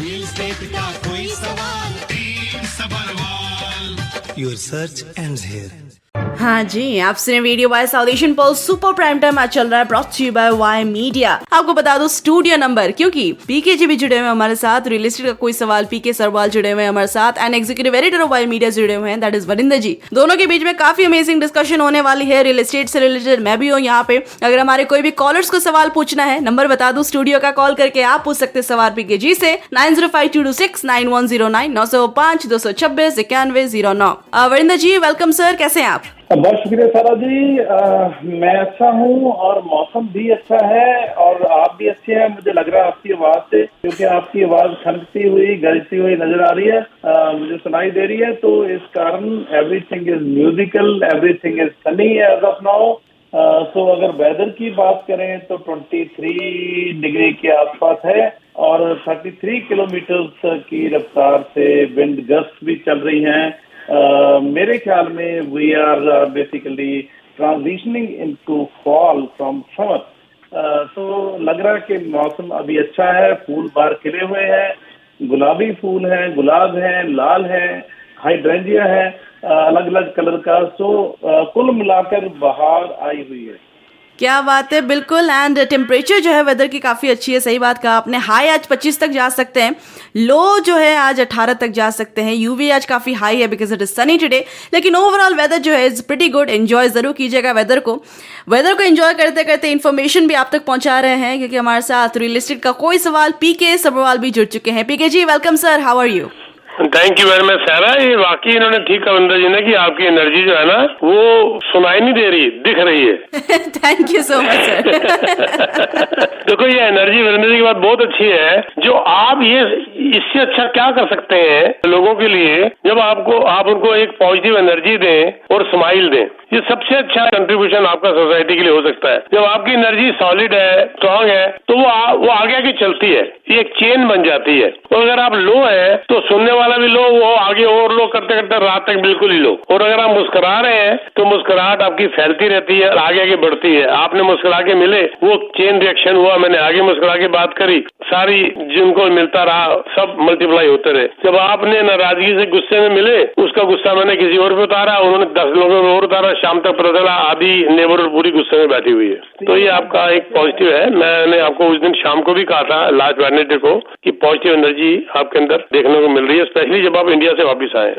Real estate का कोई सवाल, team Sabharwal, your search ends here. हाँ जी, आप सुने video by south pulse super prime time आज चल रहा है, brought to you by Y media. आपको बता दो स्टूडियो नंबर, क्योंकि पीके जी भी जुड़े हुए हैं हमारे साथ, रियल एस्टेट का कोई सवाल पीके सरवाल जुड़े हुए हैं हमारे साथ, and executive editor of Y media जुड़े हुए हैं, दैट इज वरिंदर जी। दोनों के बीच में काफी अमेजिंग डिस्कशन होने वाली है रियल एस्टेट से रिलेटेड। मैं भी हूँ यहाँ पे। अगर हमारे कोई भी कॉलर्स को सवाल पूछना है, नंबर बता दूं स्टूडियो का, कॉल करके आप पूछ सकते हैं सवाल पीके जी से 9052269109 905-226-9109। वरिंदर जी वेलकम सर, कैसे हैं आप? बहुत शुक्रिया सारा जी। मैं अच्छा हूँ और मौसम भी अच्छा है और आप भी अच्छे हैं, मुझे लग रहा है आपकी आवाज से, क्योंकि आपकी आवाज खनकती हुई गरजती हुई नजर आ रही है, मुझे सुनाई दे रही है। तो इस कारण everything is musical, everything is sunny as of now. तो अगर वेदर की बात करें तो 23 डिग्री के आसपास है और 33 किलोमीटर की रफ्तार से विंड गस्ट भी चल रही हैं। मेरे ख्याल में we are basically transitioning into fall from summer. तो लग रहा है कि मौसम अभी अच्छा है, फूल बाहर खिले हुए हैं, गुलाबी फूल हैं, गुलाब है, लाल है, हाइड्रेंजिया है, अलग अलग कलर का। कुल मिलाकर बहार आई हुई है। क्या बात है, बिल्कुल। एंड टेम्परेचर जो है वेदर की काफ़ी अच्छी है, सही बात कहा आपने। हाई आज 25 तक जा सकते हैं, लो जो है आज 18 तक जा सकते हैं। यूवी आज काफ़ी हाई है because it is Sunny today, लेकिन ओवरऑल वेदर जो है इज प्रीटी गुड। एंजॉय ज़रूर कीजिएगा वेदर को एंजॉय करते करते इन्फॉर्मेशन भी आप तक पहुंचा रहे हैं, क्योंकि हमारे साथ रियल एस्टेट का कोई सवाल पीके सबरवाल भी जुड़ चुके हैं। PK ji welcome sir, how are you? Thank you very much Sara. ये वाकई इन्होंने ठीक कहा वरिंदर जी ने कि आपकी एनर्जी जो है ना वो सुनाई नहीं दे रही, दिख रही है। Thank you so much sir. देखो ये एनर्जी वरिंदर जी की बात बहुत अच्छी है। जो आप ये इससे अच्छा क्या कर सकते हैं लोगों के लिए, जब आप उनको एक पॉजिटिव एनर्जी दें और स्माइल दें। ये सबसे अच्छा कंट्रीब्यूशन आपका सोसाइटी के लिए हो सकता है। जब आपकी एनर्जी सॉलिड है, स्ट्रांग है, तो वो आगे आगे चलती है, ये एक चेन बन जाती है। और अगर आप लो है तो सुनने वाला भी लो, वो आगे और लो करते करते रात तक बिल्कुल ही लो। और अगर आप मुस्कुरा रहे हैं तो मुस्कुराहट आपकी फैलती रहती है और आगे आगे बढ़ती है। आपने मुस्कुरा के मिले, वो चेन रिएक्शन हुआ, मैंने आगे मुस्कुरा के बात करी, सारी जिनको मिलता रहा सब मल्टीप्लाई होते रहे। जब आपने नाराजगी से गुस्से में मिले, उसका गुस्सा मैंने किसी और पे उतारा, उन्होंने 10 लोगों में और उतारा, शाम तक पता चला आधी नेबरहुड पूरी गुस्से में बैठी हुई है। तो ये आपका एक पॉजिटिव है। मैंने आपको उस दिन शाम को भी कहा था, लास्ट वेडनेसडे को, कि पॉजिटिव एनर्जी आपके अंदर देखने को मिल रही है, स्पेशली जब आप इंडिया से वापस आए।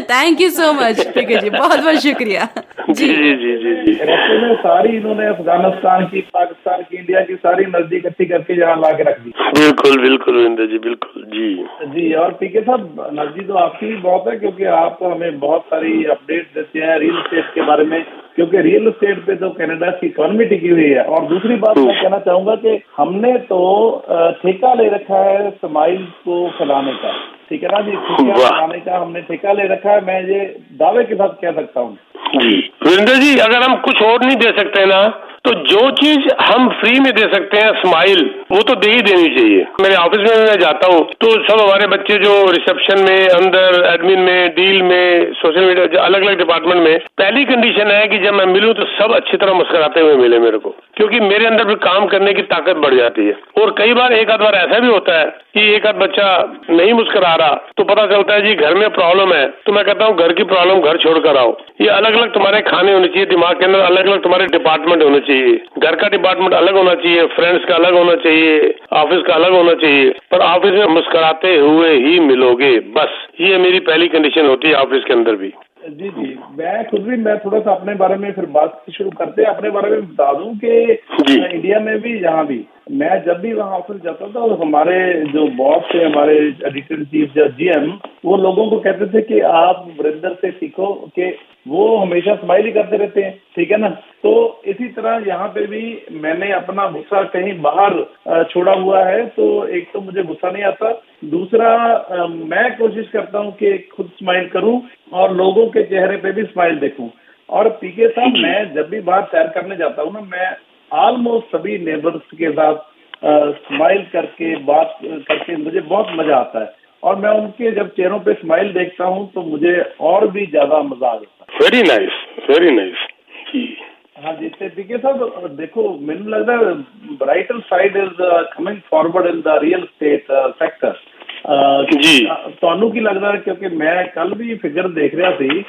थैंक यू सो मच पीके जी, बहुत बहुत शुक्रिया। जी जी जी जी जी। रास्ते में सारी इन्होंने अफगानिस्तान की, पाकिस्तान की, इंडिया की सारी एनर्जी इकट्ठी करके यहाँ ला के रख दी। बिल्कुल बिल्कुल वरिंदर जी, बिल्कुल जी जी। और पीके साहब एनर्जी तो आपकी भी बहुत है, क्योंकि आप हमें बहुत सारी अपडेट देते हैं रियल एस्टेट के बारे में, क्योंकि रियल एस्टेट पे तो कनाडा की इकोनॉमी टिकी हुई है। और दूसरी बात मैं कहना चाहूंगा कि हमने तो ठेका ले रखा है स्माइल को फैलाने का, ठीक है ना जी, खुशियां फैलाने का हमने ठेका ले रखा है। मैं ये दावे के साथ कह सकता हूँ जी वरिंदर जी, अगर हम कुछ और नहीं दे सकते ना, तो जो चीज हम फ्री में दे सकते हैं, स्माइल, वो तो दे ही देनी चाहिए। मेरे ऑफिस में मैं जाता हूँ तो सब हमारे बच्चे जो रिसेप्शन में, अंदर एडमिन में, डील में, सोशल मीडिया, अलग अलग डिपार्टमेंट में, पहली कंडीशन है कि जब मैं मिलूं तो सब अच्छी तरह मुस्कुराते हुए मिले मेरे को, क्योंकि मेरे अंदर भी काम करने की ताकत बढ़ जाती है। और कई बार एक आध बार ऐसा भी होता है कि एक आध बच्चा नहीं मुस्कुरा रहा तो पता चलता है जी घर में प्रॉब्लम है, तो मैं कहता हूँ घर की प्रॉब्लम घर छोड़कर आओ। ये अलग अलग तुम्हारे खाने होने चाहिए, दिमाग के अंदर अलग अलग तुम्हारे डिपार्टमेंट होने चाहिए। घर का डिपार्टमेंट अलग होना चाहिए, फ्रेंड्स का अलग होना चाहिए, ऑफिस का अलग होना चाहिए, पर ऑफिस में मुस्कुराते हुए ही मिलोगे, बस ये मेरी पहली कंडीशन होती है ऑफिस के अंदर भी। जी जी। मैं थोड़ा सा अपने बारे में फिर बात शुरू करते हैं। अपने बारे में बता दूं कि इंडिया में भी, यहाँ भी, मैं जब भी वहाँ ऑफिस जाता था तो हमारे जो बॉस थे, हमारे एडिटर चीफ या जीएम, वो लोगों को कहते थे कि आप वरिंदर से सीखो कि वो हमेशा स्माइल ही करते रहते हैं, ठीक है ना। तो इसी तरह यहाँ पे भी मैंने अपना गुस्सा कहीं बाहर छोड़ा हुआ है, तो एक तो मुझे गुस्सा नहीं आता, दूसरा मैं कोशिश करता हूँ कि खुद स्माइल करूँ और लोगों के चेहरे पे भी स्माइल देखूं। और पीके साहब, मैं जब भी बाहर सैर करने जाता हूँ ना, मैं ऑलमोस्ट सभी नेबर्स के साथ स्माइल करके बात करके मुझे बहुत मजा आता है, और मैं उनके जब चेहरों पे स्माइल देखता हूँ तो मुझे और भी ज्यादा मजा आ जाता है। Very nice, very nice. हाँ जी। पीके साहब देखो, मैंने लगता है brighter side is coming forward in the real estate sector. ਜੀ ਤੁਹਾਨੂੰ ਕੀ ਲੱਗਦਾ, ਕਿਉਂਕਿ ਮੈਂ ਕੱਲ ਵੀ ਫਿਗਰ ਦੇਖ ਰਿਹਾ ਸੀ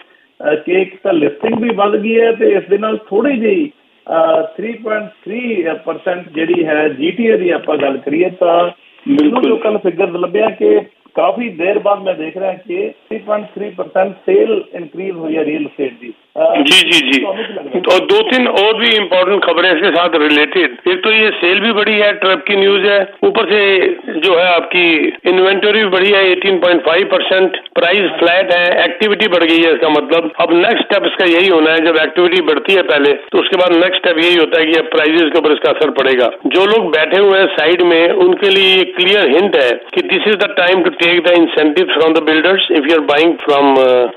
ਕਿ ਇੱਕ ਤਾਂ ਲਿਸਟਿੰਗ ਵੀ ਵੱਧ ਗਈ ਹੈ ਤੇ ਇਸ ਦੇ ਨਾਲ ਥੋੜੀ ਜਿਹੀ 3.3% ਜਿਹੜੀ ਹੈ GTA ਦੀ ਆਪਾਂ ਗੱਲ ਕਰੀਏ ਤਾਂ ਮੈਨੂੰ ਜੋ ਕੱਲ ਫਿਗਰ ਲੱਭਿਆ ਕਿ ਕਾਫੀ देर बाद मैं देख रहा कि 3.3% सेल इंक्रीज हुई है रियल एस्टेट की। जी जी जी। और दो तीन और भी इम्पोर्टेंट खबरें इसके साथ रिलेटेड। एक तो ये सेल भी बढ़ी है, ट्रक की न्यूज है, ऊपर से जो है आपकी इन्वेंटरी भी बढ़ी है 18.5%, प्राइस फ्लैट है, एक्टिविटी बढ़ गई है। इसका मतलब अब नेक्स्ट स्टेप इसका यही होना है, जब एक्टिविटी बढ़ती है पहले तो उसके बाद नेक्स्ट स्टेप यही होता है कि अब प्राइजेस के ऊपर इसका असर पड़ेगा। जो लोग बैठे हुए हैं साइड में उनके लिए एक क्लियर हिंट है कि this is the time to take the incentives from the builders if you are buying from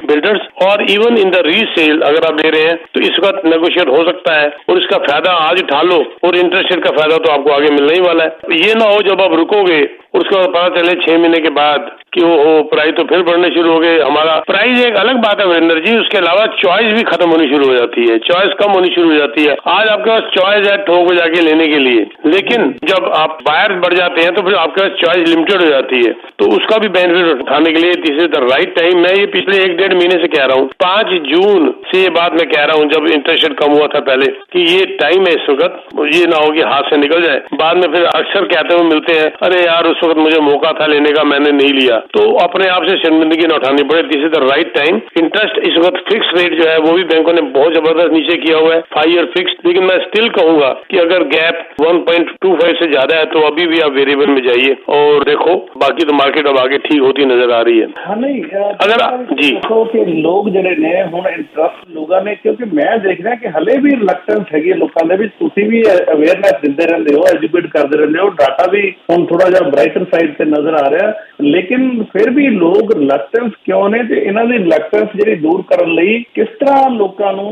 builders, और even in the resale अगर आप ले रहे हैं तो इस वक्त नेगोशिएट हो सकता है और इसका फायदा आज उठा लो और इंटरेस्ट रेट का फायदा तो आपको आगे मिलने ही वाला है। ये ना हो जब आप रुकोगे उसके बाद पता चले 6 महीने के बाद कि वो प्राइस तो फिर बढ़ने शुरू हो गए। हमारा प्राइस एक अलग बात है वीरेंद्र जी, उसके अलावा चॉइस भी खत्म होनी शुरू हो जाती है, चॉइस कम होनी शुरू हो जाती है। आज आपके पास चॉइस है ठोक को जाके लेने के लिए, लेकिन जब आप बायर बढ़ जाते हैं तो फिर आपके पास चॉइस लिमिटेड हो जाती है, तो उसका भी बेनिफिट उठाने के लिए this is the right time. मैं ये पिछले 1-1.5 महीने से कह रहा हूँ, 5 जून से ये बात मैं कह रहा हूँ जब इंटरेस्ट रेट कम हुआ था पहले, कि ये टाइम है इस वक्त, ये ना हो कि हाथ से निकल जाए। बाद में फिर अक्सर कहते हुए मिलते हैं, अरे यार उस वक्त मुझे मौका था लेने का, मैंने नहीं लिया। तो अपने आप से शर्मिंदगी न उठानी पड़े, this is the right time. Interest इस वक्त फिक्स रेट जो है वो भी बैंकों ने बहुत जबरदस्त नीचे किया हुआ है, 5 ईयर फिक्स, लेकिन मैं स्टिल कहूंगा कि अगर गैप 1.25 से ज्यादा है तो अभी भी आप वेरिएबल में जाइए और देखो, बाकी तो मार्केट अब आगे ठीक होती नजर आ रही है। हाँ नहीं, अगर जी देखो कि लोग ਜਿਹੜੇ ਨੇ ਹੁਣ ਇੰਟਰਸਟ ਲੋਕਾਂ ਨੇ, ਕਿਉਂਕਿ ਮੈਂ ਦੇਖ ਰਿਹਾ ਕਿ ਹਲੇ ਵੀ ਰਿਲੈਕਟੈਂਸ ਹੈਗੀ ਲੋਕਾਂ ਦੇ ਵਿੱਚ, ਤੁਸੀਂ ਵੀ ਅਵੇਅਰਨੈਸ ਦਿੰਦੇ ਰਹਿੰਦੇ ਹੋ, ਐਜੂਕੇਟ ਕਰਦੇ ਰਹਿੰਦੇ ਹੋ, ਡਾਟਾ ਵੀ ਹੁਣ ਥੋੜਾ ਜਿਹਾ ਬ੍ਰਾਈਟਰ ਸਾਈਡ ਤੇ ਨਜ਼ਰ ਆ ਰਿਹਾ, ਲੇਕਿਨ ਫਿਰ ਵੀ ਲੋਕ ਰਿਲੈਕਟੈਂਸ ਕਿਉਂ ਨੇ ਤੇ ਇਹਨਾਂ ਦੀ ਰਿਲੈਕਟੈਂਸ ਜਿਹੜੀ ਦੂਰ ਕਰਨ ਲਈ ਕਿਸ ਤਰ੍ਹਾਂ ਲੋਕਾਂ ਨੂੰ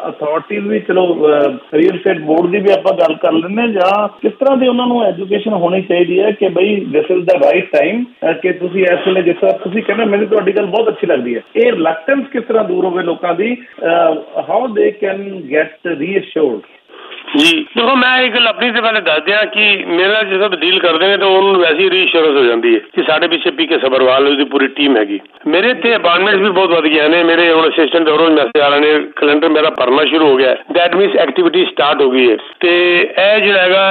ਅਥਾਰਟੀਜ਼ ਵੀ, ਚਲੋ ਰੀਅਲ ਏਸਟੇਟ ਬੋਰਡ ਦੀ ਵੀ ਆਪਾਂ ਗੱਲ ਕਰ ਲੈਂਦੇ, ਜਾਂ ਕਿਸ ਤਰ੍ਹਾਂ ਦੀ ਉਹਨਾਂ ਨੂੰ ਐਜੂਕੇਸ਼ਨ ਹੋਣੀ ਚਾਹੀਦੀ ਹੈ ਕਿ ਬਈ this is the right time ਕਿ ਤੁਸੀਂ ਇਸ ਵੇਲੇ, ਜਿਸ ਤਰ੍ਹਾਂ ਤੁਸੀਂ ਕਹਿੰਦੇ, ਮੈਨੂੰ ਤੁਹਾਡੀ ਗੱਲ ਬਹੁਤ ਅੱਛੀ ਲੱਗਦੀ ਹੈ, ਇਹ ਰਿਲੈਕਟੈਂਸ ਕਿਸ ਤਰ੍ਹਾਂ ਦੂਰ ਹੋਵੇ ਲੋਕਾਂ ਦੀ, ਹਾਊ ਦੇ ਕੈਨ ਗੈਟ ਰੀਅਸ਼ੋਰਡ। जी देखो, मैं एक गल अपनी से पहले दस दिया कि मेरा जो डील कर देंगे तो उन्होंने वैसी रीश्योरेंस हो जाती है कि साढ़े पीछे पीके सबरवाल उसकी पूरी टीम हैगी। मेरे थे अपॉइंटमेंट्स भी बहुत बढ़ गए ने, मेरे असिस्टेंट और मैसेज आ रहे हैं, कैलेंडर मेरा भरना शुरू हो गया है, दैट मीन्स एक्टिविटी स्टार्ट हो गई है। तो यह जो है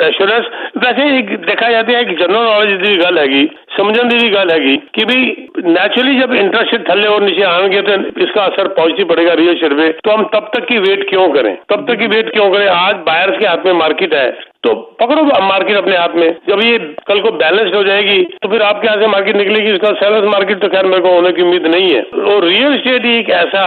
एश्योरेंस वैसे देखा जाता है कि जनरल नॉलेज की गल हैगी, समझने की भी गल हैगी कि भाई नेचुरली जब इंटरेस्ट रेट थले और नीचे आएंगे तो इसका असर पॉजिटिव पड़ेगा रियल एस्टेट पे, तो हम तब तक की वेट क्यों करें, तब तक की वेट क्यों करें। आज बायर्स के हाथ में मार्केट है तो पकड़ो मार्केट अपने हाथ में, जब ये कल को बैलेंस्ड हो जाएगी तो फिर आपके यहाँ से मार्केट निकलेगी, इसका सेलर्स मार्केट तो खैर मेरे को होने की उम्मीद नहीं है। और रियल एस्टेट एक ऐसा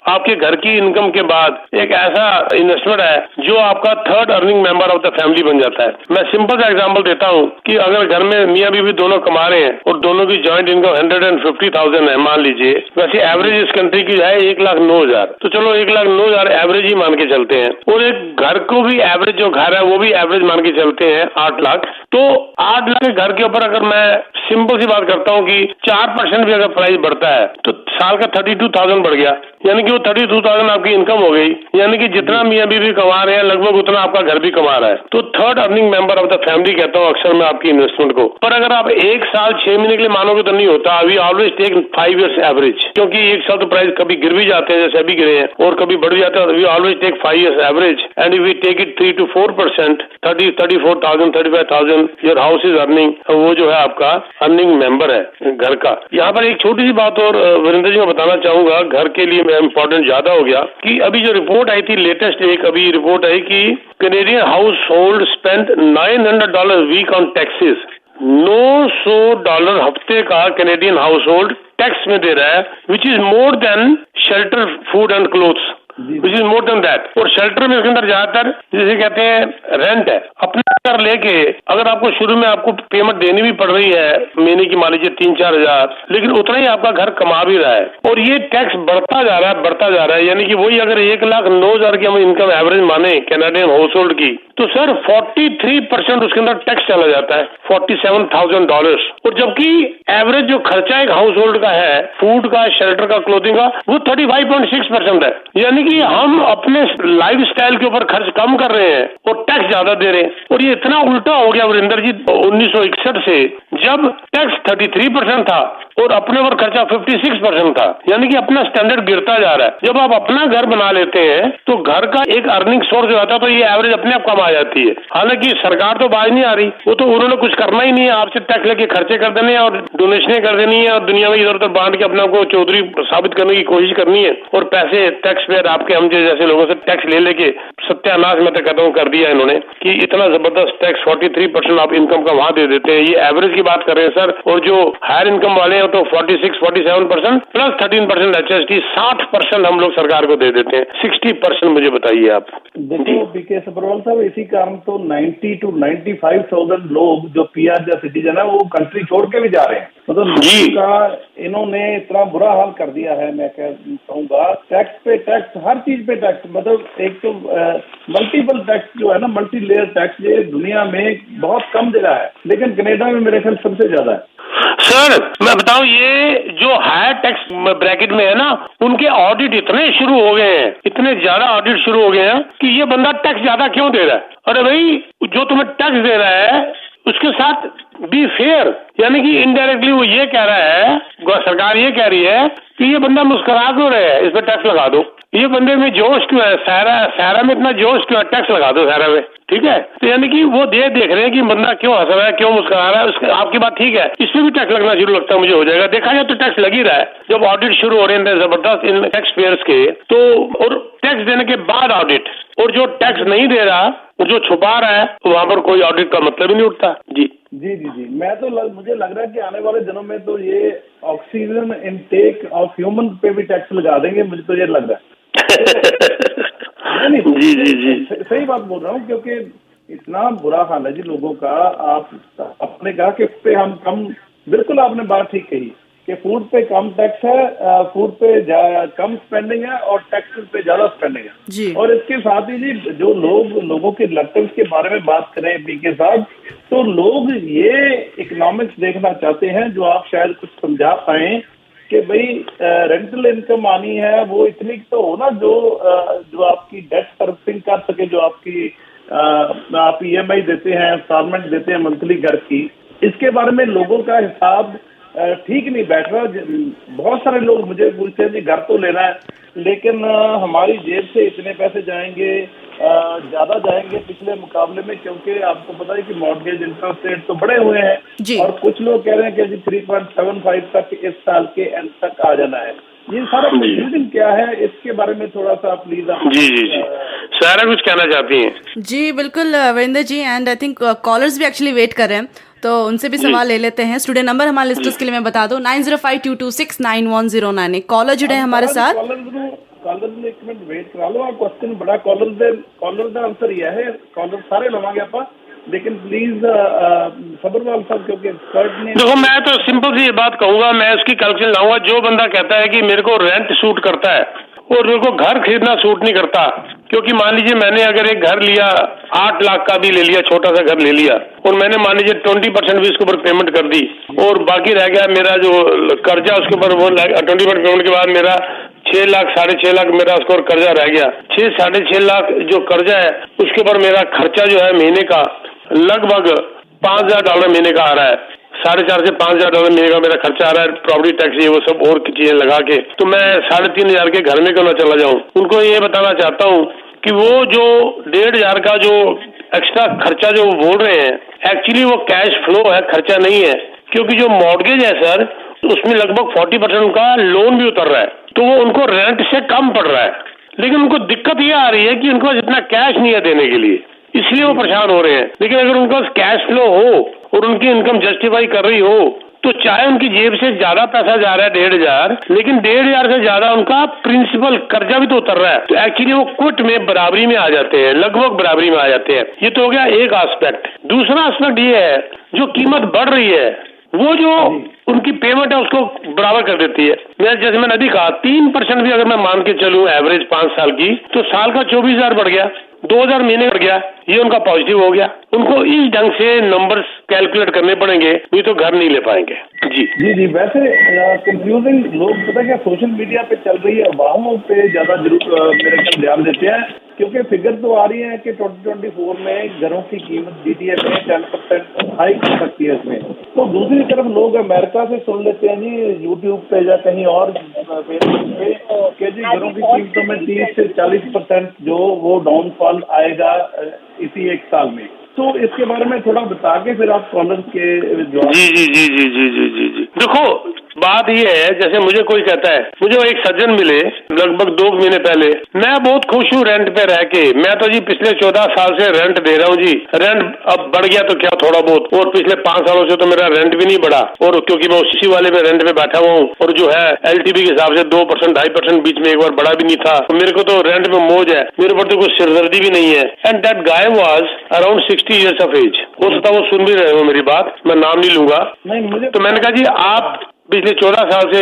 आपके घर की इनकम के बाद एक ऐसा इन्वेस्टमेंट है जो आपका third earning member of the family बन जाता है। मैं सिंपल सा एग्जांपल देता हूँ कि अगर घर में मियाँ बीवी दोनों कमा रहे हैं और दोनों की जॉइंट इनकम 150,000 है मान लीजिए, वैसे एवरेज इस कंट्री की है 1,09,000, तो चलो 1,09,000 एवरेज ही मान के चलते हैं, और एक घर को भी एवरेज जो घर है वो भी एवरेज मान के चलते हैं 8 लाख, तो 8 लाख के घर के ऊपर अगर मैं सिंपल सी बात करता हूँ कि 4% भी अगर प्राइस बढ़ता है तो साल का 32,000 बढ़ गया, यानी कि वो 32,000 आपकी इनकम हो गई, यानी कि जितना मियाँ बीवी कमा रहे हैं लगभग उतना आपका घर भी कमा रहा है। तो third earning member of the family कहता हूँ अक्सर मैं आपकी इन्वेस्टमेंट को। पर अगर आप 1 साल 6 महीने के लिए मानोगे तो नहीं होता, we always take 5 years average, क्योंकि 1 साल तो प्राइस कभी गिर भी जाते हैं जैसे अभी गिरे हैं और कभी बढ़ भी जाते हैं, we always take 5 years average and we take it 3 to 4%, 34,000 35,000 your house is earning, वो जो है आपका अर्निंग मेंबर है घर का। यहाँ पर एक छोटी सी बात और वीरेंद्र जी मैं बताना चाहूंगा, घर के लिए मैं इम्पोर्टेंट ज्यादा हो गया कि अभी जो रिपोर्ट आई थी लेटेस्ट, एक अभी रिपोर्ट आई कि Canadian household spend $900 week on taxes. $900 हफ्ते का कैनेडियन हाउस होल्ड टैक्स में दे रहा है, which is more than shelter food and clothes, which is more than that. और शेल्टर में इसके अंदर ज्यादातर जिसे कहते हैं रेंट है, अपने घर लेके अगर आपको शुरू में आपको पेमेंट देनी भी पड़ रही है महीने की मान लीजिए 3-4 हजार, लेकिन उतना ही आपका घर कमा भी रहा है और ये टैक्स बढ़ता जा रहा है, यानी कि वही अगर 1,09,000 की हम इनकम एवरेज माने कैनेडियन हाउस होल्ड की, तो सर 43% उसके अंदर टैक्स चला जाता है, $47,000। और जबकि एवरेज जो खर्चा एक हाउस होल्ड का है, फूड का, शेल्टर का, क्लोथिंग का, वो 35.6% है, यानी कि कि हम अपने लाइफस्टाइल के ऊपर खर्च कम कर रहे हैं और टैक्स ज्यादा दे रहे हैं। और ये इतना उल्टा हो गया वीरेंद्र जी 1961 से, जब टैक्स 33% था और अपने ऊपर खर्चा 56% था, यानी कि अपना स्टैंडर्ड गिरता जा रहा है। जब आप अपना घर बना लेते हैं तो घर का एक अर्निंग सोर्स होता है, तो ये एवरेज अपने आप कम आ जाती है। हालांकि सरकार तो बाज नहीं आ रही, वो तो उन्होंने कुछ करना ही नहीं है, आपसे टैक्स लेके खर्चे कर देने और डोनेशनें कर देनी है और दुनिया में इधर उधर बांट के अपने को चौधरी साबित करने की कोशिश करनी है। और पैसे टैक्स पेयर आपके हम जैसे लोगों से टैक्स ले लेके सत्यानाश में तो खत्म कर दिया इन्होंने कि इतना जबरदस्त टैक्स 43% आप इनकम का वहां दे देते हैं। ये एवरेज की बात कर रहे हैं सर, और जो हायर इनकम वाले हैं तो 46-47% प्लस 13% HST, 60% हम लोग सरकार को दे देते हैं। 60% मुझे बताइए आप। देखो पीके सब्रवाल साहब, इसी कारण तो 90 to 95,000 लोग जो PR या सिटीजन है वो कंट्री छोड़ के भी जा रहे हैं। मतलब का इन्होंने इतना बुरा हाल कर दिया है, मैं कहूँगा टैक्स पे टैक्स, हर चीज पे टैक्स। मतलब एक तो मल्टीपल टैक्स जो है ना, मल्टी लेयर टैक्स, ये दुनिया में बहुत कम जगह है, लेकिन कनाडा में मेरे ख्याल सबसे ज्यादा है। सर मैं बताऊं, ये जो हायर टैक्स ब्रैकेट में है ना, उनके ऑडिट इतने शुरू हो गए हैं, इतने ज्यादा ऑडिट शुरू हो गए हैं कि ये बंदा टैक्स ज्यादा क्यों दे रहा है। अरे भाई, जो तुम्हें टैक्स दे रहा है उसके साथ बी फेयर, यानी कि इनडायरेक्टली वो ये कह रहा है, सरकार ये कह रही है कि ये बंदा मुस्कुरा क्यों रहे हैं, इस पर टैक्स लगा दो। ये बंदे में जोश क्यों है, सारा में इतना जोश क्यों है, टैक्स लगा दो सारा में, ठीक है। तो यानी कि वो देख रहे हैं कि बंदा क्यों हंस रहा है, क्यों मुस्कुरा रहा है। उसके आपकी बात ठीक है, इसमें भी टैक्स लगना शुरू लगता है मुझे हो जाएगा। देखा जाए तो टैक्स लग ही रहा है। जब ऑडिट शुरू हो रहे हैं जबरदस्त इन टैक्स पेयर्स के, तो और टैक्स देने के बाद ऑडिट, और जो टैक्स नहीं दे रहा, जो छुपा रहा है, तो वहां पर कोई ऑडिट का मतलब ही नहीं उठता। जी जी जी जी, मैं तो मुझे लग रहा है कि आने वाले दिनों में तो ये ऑक्सीजन इनटेक ऑफ ह्यूमन पे भी टैक्स लगा देंगे, मुझे तो ये लग रहा है। नहीं, जी जी जी, सही बात बोल रहा हूँ, क्योंकि इतना बुरा हाल है जी लोगों का। आप आपने कहा कि इस पे हम कम, बिल्कुल आपने बात ठीक कही कि फूड पे कम टैक्स है, फूड पे कम स्पेंडिंग है और टैक्सेस पे ज्यादा स्पेंडिंग है जी। और इसके साथ ही जी जो लोगों के रिलेटिव्स के बारे में बात करें पीके साहब, तो लोग ये इकोनॉमिक्स देखना चाहते हैं जो आप शायद कुछ समझा पाए कि भाई रेंटल इनकम आनी है वो इतनी तो हो ना जो आपकी डेट सर्विसिंग कर सके, जो आपकी आप EMI देते हैं, इंस्टॉलमेंट देते हैं मंथली घर की, इसके बारे में लोगों का हिसाब ठीक नहीं बैठ रहा। बहुत सारे लोग मुझे पूछते हैं कि घर तो लेना है, लेकिन हमारी जेब से इतने पैसे जाएंगे, ज्यादा जाएंगे पिछले मुकाबले में, क्योंकि आपको पता है कि मॉर्गेज इंटरेस्ट रेट तो बढ़े हुए हैं और कुछ लोग कह रहे हैं कि जी 3.75 तक इस साल के एंड तक आ जाना है। ये सारा कंफ्यूजन क्या है, इसके बारे में थोड़ा सा प्लीज आप जी जी जी सारा कुछ कहना चाहती हैं। जी बिल्कुल Virendra ji, and I think callers भी एक्चुअली वेट कर रहे हैं, तो उनसे भी सवाल ले लेते हैं। स्टूडियो नंबर हमारे लिस्टर्स के लिए मैं बता दूं 9052269109। एक कॉलर जुड़े हैं हमारे साथ। कॉलर ने एक मिनट वेट करा लो, आप क्वेश्चन बड़ा कॉलर का आंसर यह है, कॉलर सारे लवांगे आप, लेकिन प्लीज सब्रवाल साहब क्योंकि एक्सपर्ट ने। देखो मैं तो सिंपल सी ये बात कहूंगा, मैं इसकी कलेक्शन लाऊंगा। जो बंदा कहता है कि मेरे को रेंट सूट करता है और मेरे को घर खरीदना सूट नहीं करता, क्योंकि मान लीजिए मैंने अगर एक घर लिया 8 लाख का भी ले लिया, छोटा सा घर ले लिया, और मैंने मान लीजिए 20% भी इसके ऊपर पेमेंट कर दी और बाकी रह गया मेरा जो कर्जा, उसके ऊपर वो 20% पेमेंट के बाद मेरा 6 लाख 6.5 लाख मेरा उसके ऊपर कर्जा रह गया। 6-6.5 लाख जो कर्जा है उसके ऊपर मेरा खर्चा जो है महीने का लगभग $5,000 महीने का आ रहा है। 4.5 से $5,000 महीने का मेरा खर्चा आ रहा है, प्रॉपर्टी टैक्स ये वो सब और चीजें लगा के। तो मैं 3,500 के घर में क्यों ना चला जाऊं। उनको ये बताना चाहता हूं कि वो जो 1,500 का जो एक्स्ट्रा खर्चा जो बोल रहे हैं, एक्चुअली वो कैश फ्लो है, खर्चा नहीं है। क्योंकि जो मॉर्गेज है सर, उसमें लगभग 40% का लोन भी उतर रहा है, तो वो उनको रेंट से कम पड़ रहा है। लेकिन उनको दिक्कत ये आ रही है कि उनको पास इतना कैश नहीं है देने के लिए, इसलिए वो परेशान हो रहे हैं। लेकिन अगर उनका कैश फ्लो हो और उनकी इनकम जस्टिफाई कर रही हो, तो चाहे उनकी जेब से ज्यादा पैसा जा रहा है 1,500, लेकिन 1,500 से ज्यादा उनका प्रिंसिपल कर्जा भी तो उतर रहा है, तो एक्चुअली वो क्विट में बराबरी में आ जाते हैं, लगभग बराबरी में आ जाते हैं। ये तो हो गया एक एस्पेक्ट। दूसरा एस्पेक्ट ये है, जो कीमत बढ़ रही है वो जो उनकी पेमेंट है उसको बराबर कर देती है। जैसे मैंने अभी कहा 3% भी अगर मैं मान के चलूं एवरेज 5 साल की, तो साल का 24,000 बढ़ गया, 2,000 महीने बढ़ गया, ये उनका पॉजिटिव हो गया। उनको इस ढंग से नंबर्स कैलकुलेट करने पड़ेंगे, नहीं तो घर नहीं ले पाएंगे। जी जी वैसे कंफ्यूजिंग लोग पता क्या सोशल मीडिया पे चल रही है अफवाहों पे ज्यादा जरूर मेरे ख्याल ध्यान देते हैं, क्योंकि फिगर तो आ रही है कि 2024 में घरों की कीमत जीडीए में 10% हाइक हो सकती है इसमें। तो दूसरी तरफ लोग अमेरिका से सुन लेते हैं जी यूट्यूब पे या कहीं और फेसबुक पे कि जी घरों की कीमतों में 30 से 40% जो वो डाउनफॉल आएगा इसी एक साल में। तो इसके बारे में थोड़ा बता के फिर आप कॉलर के जवाब। जी देखो बात ये है, जैसे मुझे कोई कहता है, मुझे एक सज्जन मिले लगभग 2 महीने पहले, मैं बहुत खुश हूँ रेंट पे रह के, मैं तो जी पिछले 14 साल से रेंट दे रहा हूँ जी, रेंट अब बढ़ गया तो क्या थोड़ा बहुत, और पिछले 5 सालों से तो मेरा रेंट भी नहीं बढ़ा, और क्योंकि मैं उसी वाले में रेंट पे बैठा हुआ हूँ, और जो है LTV के हिसाब से 2% 2.5% बीच में एक बार बढ़ा भी नहीं था, तो मेरे को तो रेंट में मौज है, मेरे ऊपर तो कोई सिरदर्दी भी नहीं है। And that guy was around 60 years of age, हो सकता वो सुन भी रहे हो मेरी बात, मैं नाम नहीं लूंगा। तो मैंने कहा जी आप पिछले 14 साल से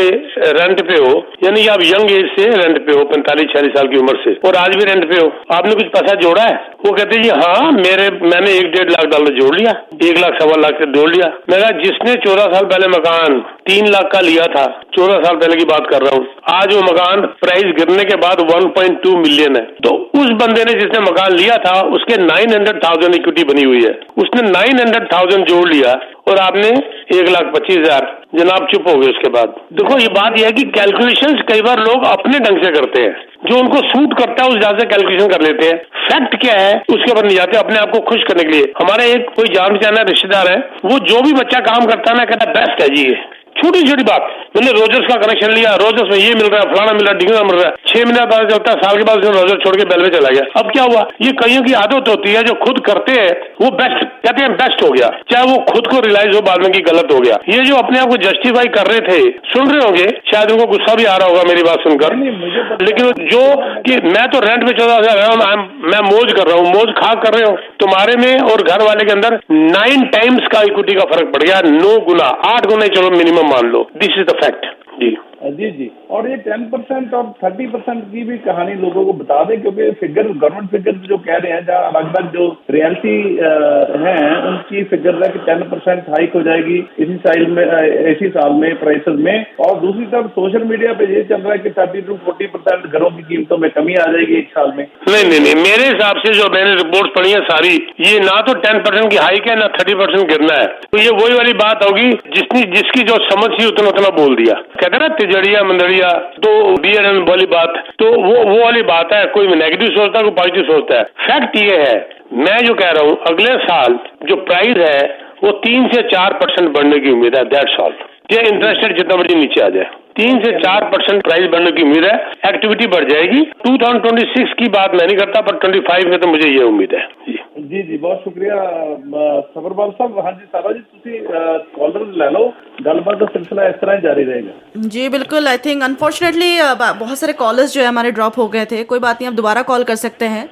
रेंट पे हो, यानी कि आप यंग एज से रेंट पे हो, 45-46 साल की उम्र से, और आज भी रेंट पे हो, आपने कुछ पैसा जोड़ा है? वो कहते जी हाँ मैंने $1-1.5 लाख जोड़ लिया, 1 लाख 1.25 लाख से जोड़ लिया। मेरा जिसने 14 साल पहले मकान 3 लाख का लिया था, 14 साल पहले की बात कर रहा हूँ, आज वो मकान प्राइस गिरने के बाद 1.2 मिलियन है। तो उस बंदे ने जिसने मकान लिया था उसके 900,000 इक्विटी बनी हुई है, उसने 900,000 जोड़ लिया, और आपने 1,25,000, जनाब चुप हो गए उसके बाद। देखो ये बात यह है कि कैलकुलेशंस कई बार लोग अपने ढंग से करते हैं, जो उनको सूट करता है उस हिसाब से कैलकुलेशन कर लेते हैं। फैक्ट क्या है उसके ऊपर नहीं जाते, अपने आप को खुश करने के लिए। हमारे एक कोई जान पहचान रिश्तेदार है, वो जो भी बच्चा काम करता है ना कहता है बेस्ट है जी, छोटी छोटी बात, मैंने रोजर्स का कनेक्शन लिया, रोजर्स में ये मिल रहा है, फलाना मिल रहा है, ढिंगना मिल रहा है, 6 महीने बाद चलता है, साल के बाद रोजर छोड़ के बेलवे चला गया। अब क्या हुआ, ये कईयों की आदत होती है, जो खुद करते हैं वो बेस्ट कहते हैं, बेस्ट हो गया, चाहे वो खुद को रियलाइज हो बाद में कि गलत हो गया। ये जो अपने आप को जस्टिफाई कर रहे थे, सुन रहे होंगे, शायद उनको गुस्सा भी आ रहा होगा मेरी बात सुनकर, लेकिन जो कि मैं तो रेंट पे 14,000 रहा हूँ, मैं मौज कर रहा हूँ, मौज खा कर रहे हो, तुम्हारे में और घर वाले के अंदर 9 टाइम्स का इक्विटी का फर्क पड़ गया, 9 गुना, 8 गुना चलो मिनिमम मान लो, दिस इज द फैक्ट। जी और ये 10% और 30% की भी कहानी लोगों को बता दें, क्योंकि फिगर गवर्नमेंट फिगर जो कह रहे हैं, जहाँ लगभग जो रियलिटी है उनकी फिगर है कि 10% हाइक हो जाएगी इसी साल में प्राइसेस में, और दूसरी तरफ सोशल मीडिया पे ये चल रहा है कि 30 to 40% घरों की कीमतों में कमी आ जाएगी एक साल में। नहीं, मेरे हिसाब से जो मैंने रिपोर्ट पढ़ी है सारी, ये ना तो 10% की हाइक है ना 30% गिरना है, तो ये वही वाली बात होगी जिसकी जो समझ थी उतना बोल दिया, कहते ना तिजड़िया मंदड़िया, तो बियर एंड वाली बात, तो वो वाली बात है, कोई नेगेटिव सोचता है कोई पॉजिटिव सोचता है। फैक्ट ये है, मैं जो कह रहा हूँ अगले साल जो प्राइस है वो 3 से 4% बढ़ने की उम्मीद है, दैट्स ऑल। ये इंटरेस्ट रेट जितना मर्जी नीचे आ जाए, 3 से 4% प्राइस बढ़ने की उम्मीद है, एक्टिविटी बढ़ जाएगी। 2026 की बात मैं नहीं करता, पर 25 में तो मुझे ये उम्मीद है। जी बहुत शुक्रिया सबरवाल साहब। हाँ जी सारा जी, ਤੁਸੀਂ कॉलर ले लो, गलबात का सिलसिला इस तरह जारी रहेगा। जी बिल्कुल, आई थिंक अनफॉर्चुनेटली बहुत सारे कॉलर्स जो है हमारे ड्रॉप हो गए थे, कोई बात नहीं, आप दोबारा कॉल कर सकते हैं।